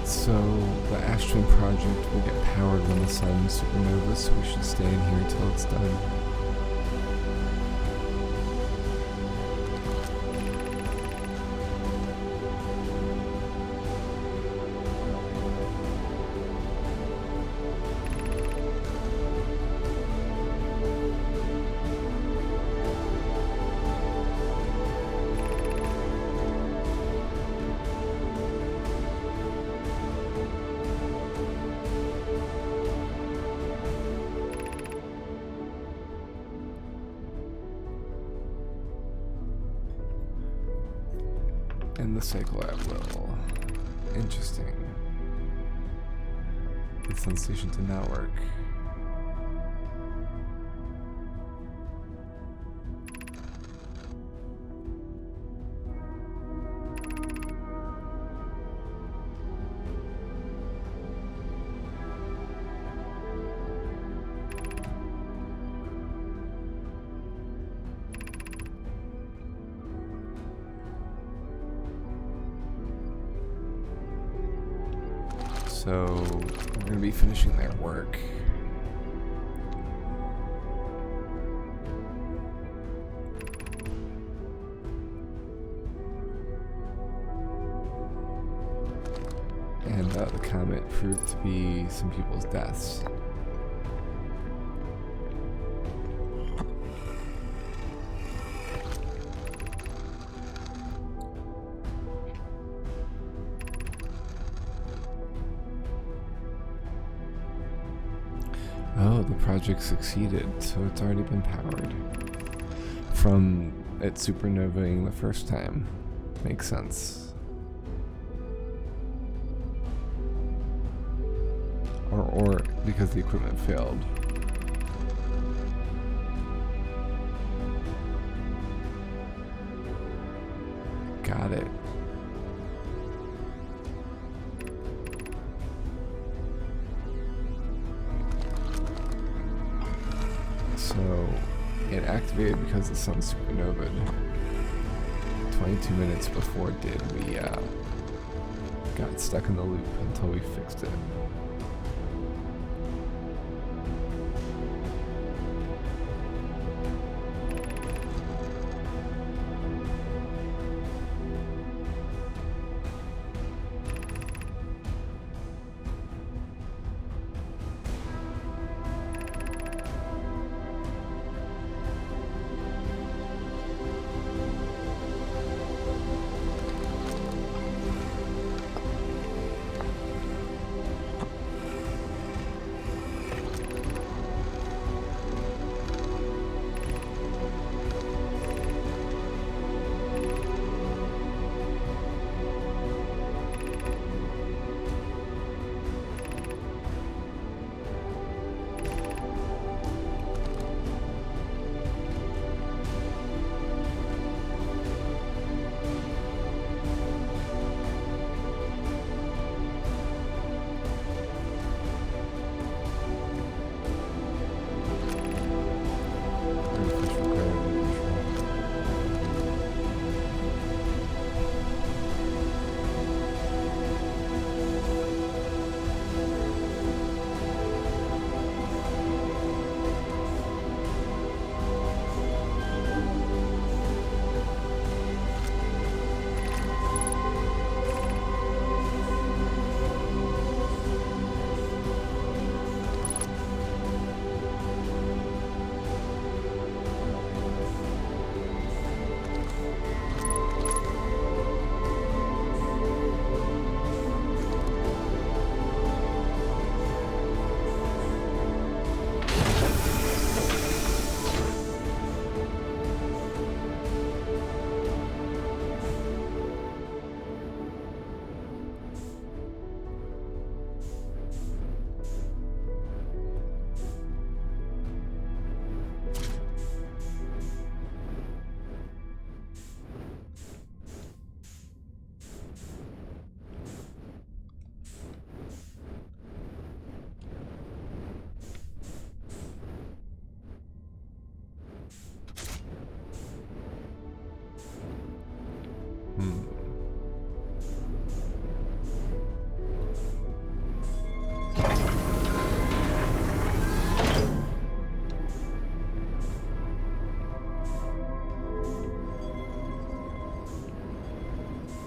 So the Ash Twin project will get powered when the sun supernova, so we should stay in here until it's done. And the cycle at will. Interesting. The sun station did not work. So we're going to be finishing their work. And the comet proved to be some people's deaths. Oh, the project succeeded, so it's already been powered. From it supernovaing the first time. Makes sense. Or because the equipment failed. Got it. So it activated because the sun supernovaed 22 minutes before it did. We got stuck in the loop until we fixed it.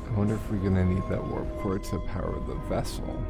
I wonder if we're gonna need that warp core to power the vessel.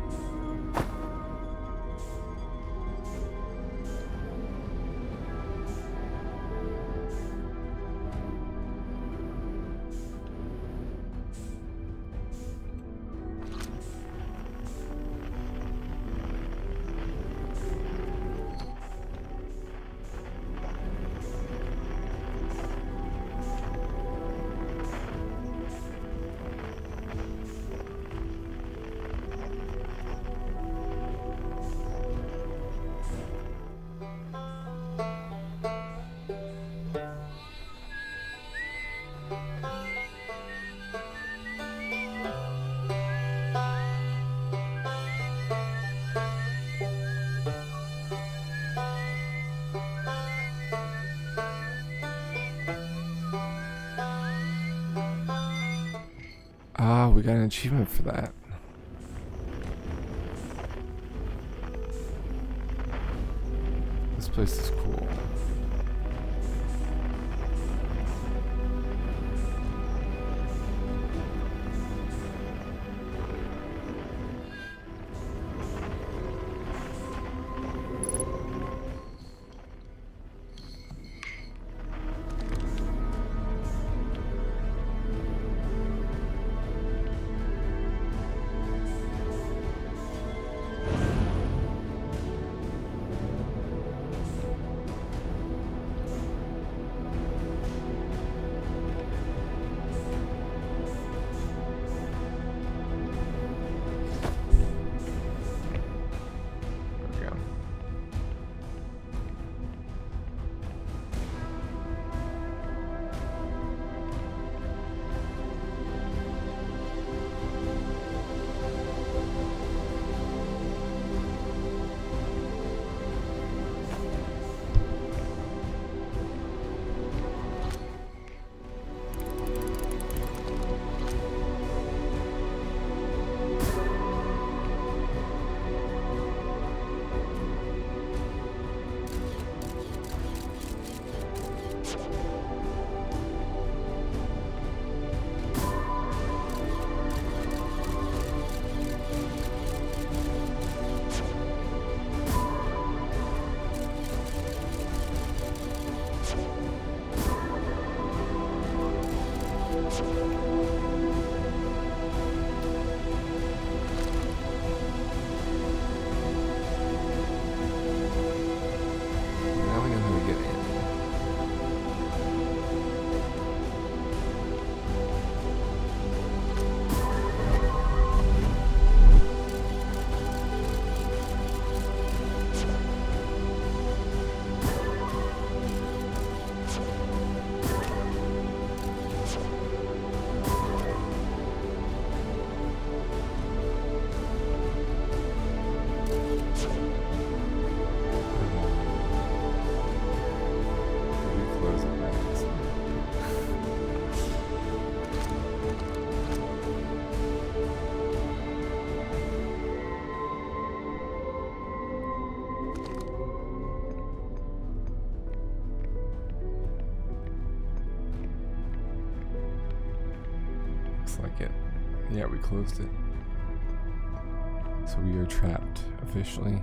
Ah, we got an achievement for that. This place is cool. Yeah, we closed it. So we are trapped officially.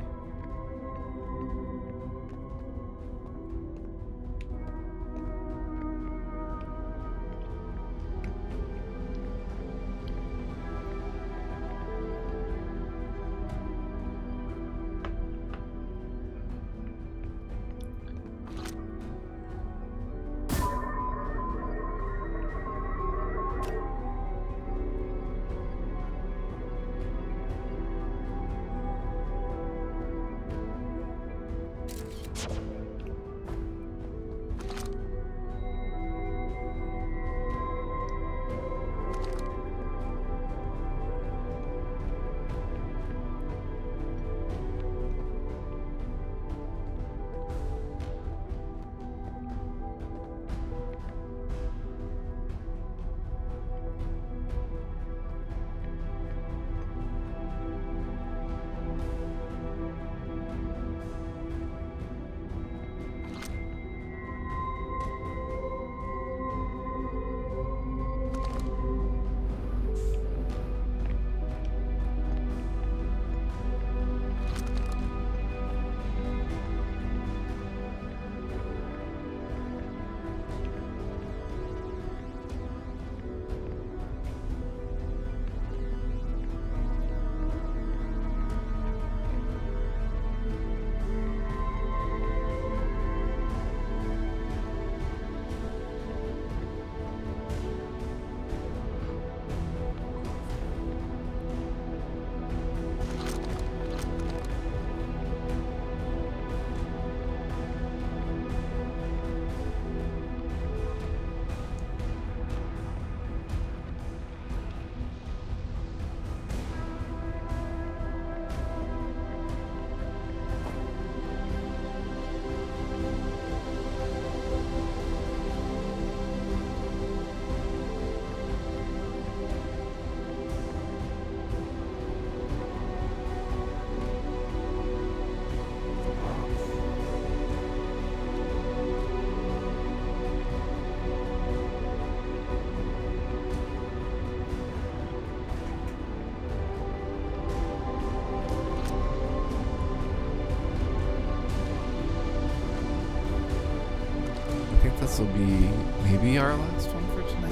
I think this will be maybe our last one for tonight.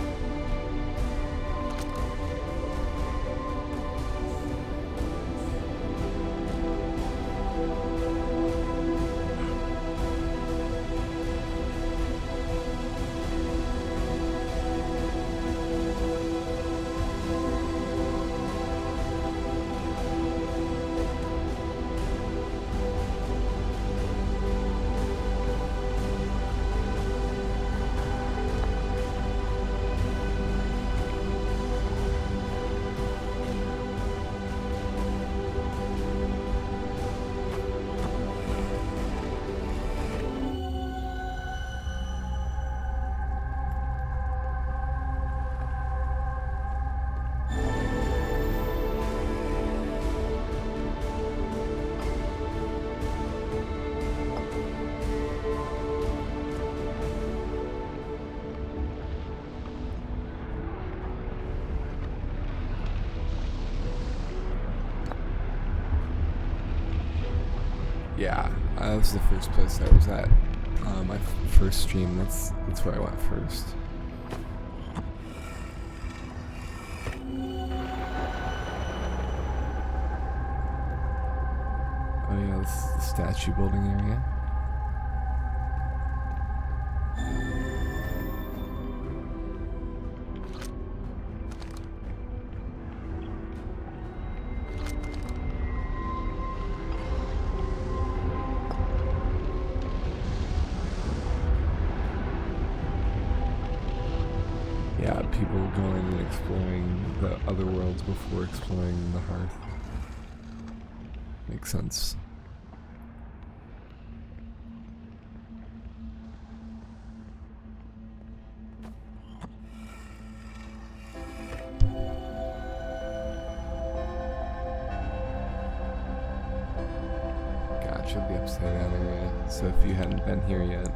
Yeah, that was the first place I was at. My first stream. That's where I went first. Oh yeah, this is the statue building area. Yeah, people going and exploring the other worlds before exploring the Hearth. Makes sense. Gotcha, the upside down area. So if you hadn't been here yet,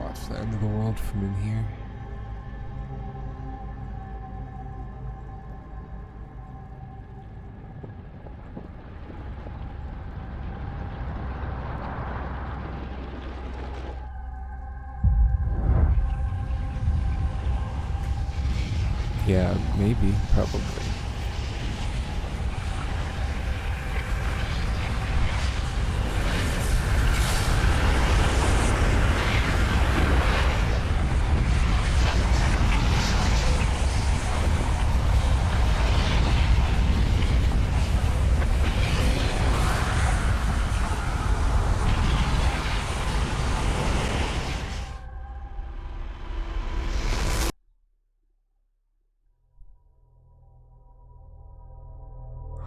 watch the end of the world from in here. Yeah, maybe, probably.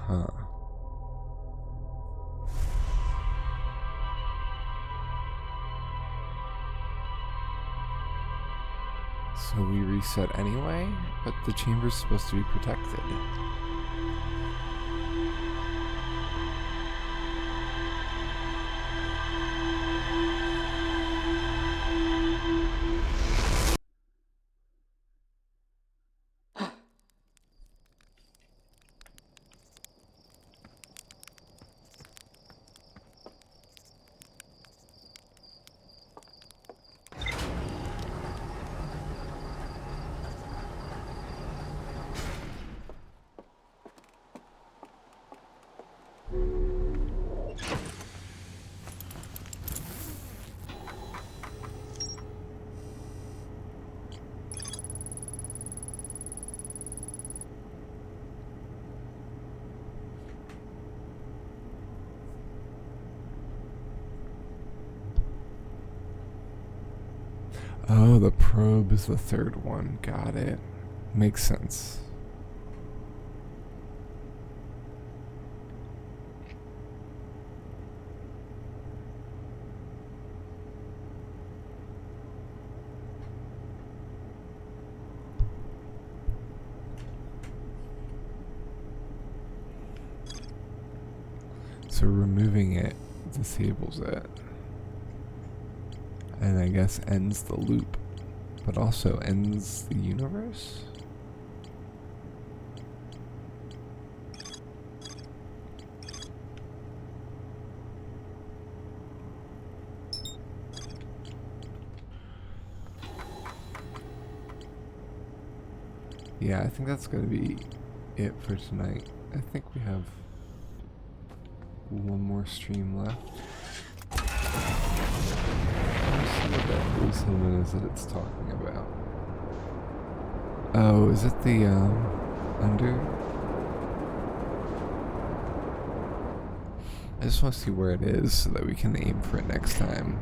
Huh. So we reset anyway, but the chamber's supposed to be protected. Oh, the probe is the third one. Got it. Makes sense. So removing it disables it. And I guess ends the loop, but also ends the universe? Yeah, I think that's going to be it for tonight. I think we have one more stream left. Let's see what that hallucination is that it's talking about. Oh, is it the, under? I just want to see where it is so that we can aim for it next time.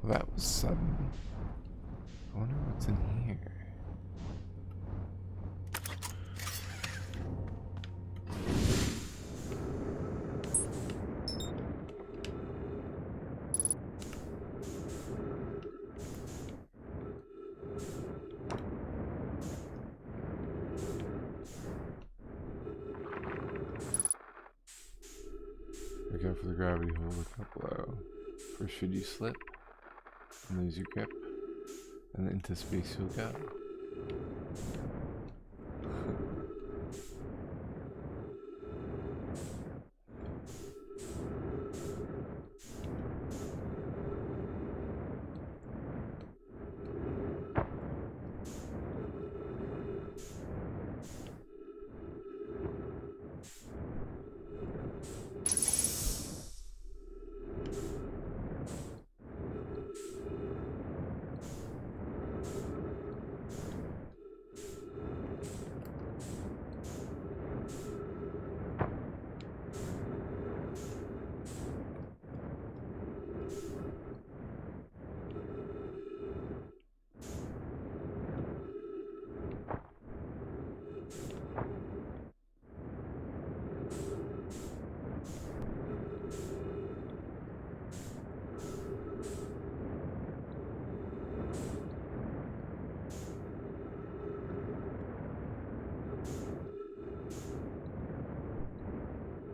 That was sudden. I wonder what's in here. Look out for the gravity hole, look up low. Or should you slip and lose your grip, and into space you'll go.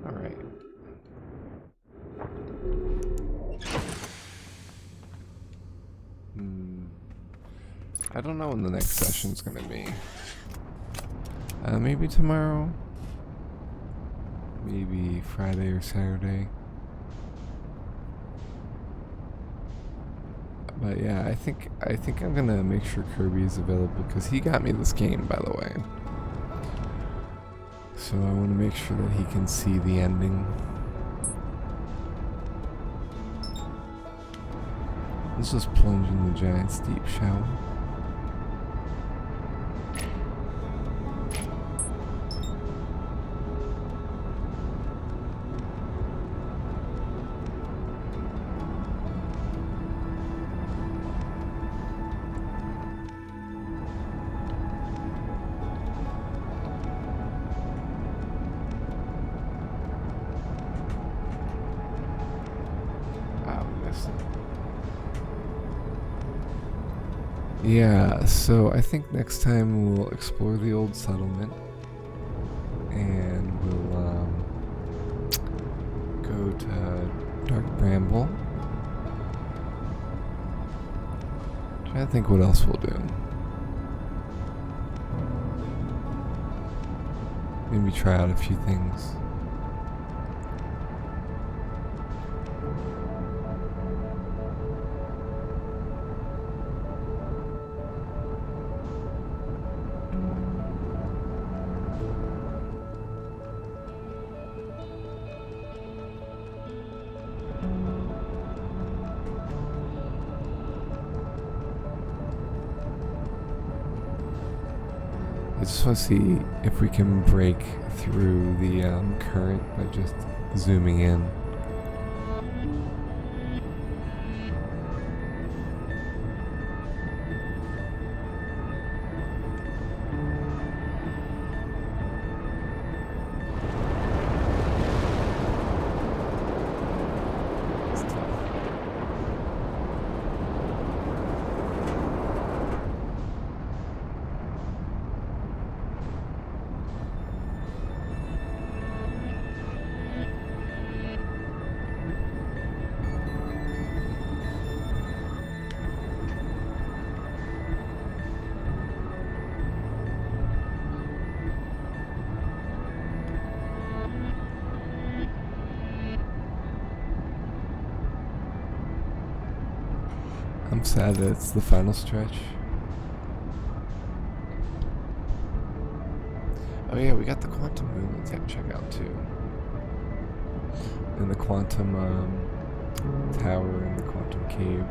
Alright. I don't know when the next session's gonna be. Maybe tomorrow. Maybe Friday or Saturday. But yeah, I think I'm gonna make sure Kirby is available because he got me this game, by the way. So I want to make sure that he can see the ending. Let's just plunge in the giant's deep shower. Yeah, so I think next time we'll explore the old settlement and we'll go to Dark Bramble. Trying to think what else we'll do. Maybe try out a few things. I just want to see if we can break through the current by just zooming in. I'm sad that it's the final stretch. Oh yeah, we got the quantum moon to check out too. And the quantum tower and the quantum cave.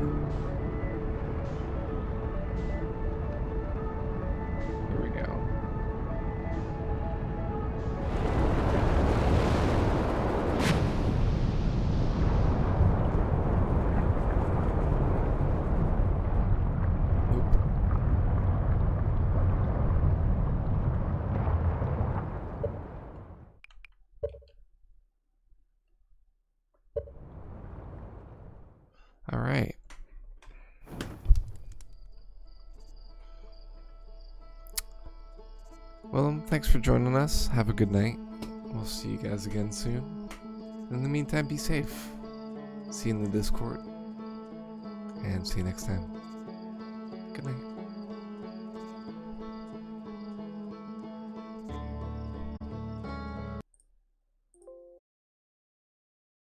Here we go. Well, thanks for joining us. Have a good night. We'll see you guys again soon. In the meantime, be safe. See you in the Discord. And see you next time. Good night.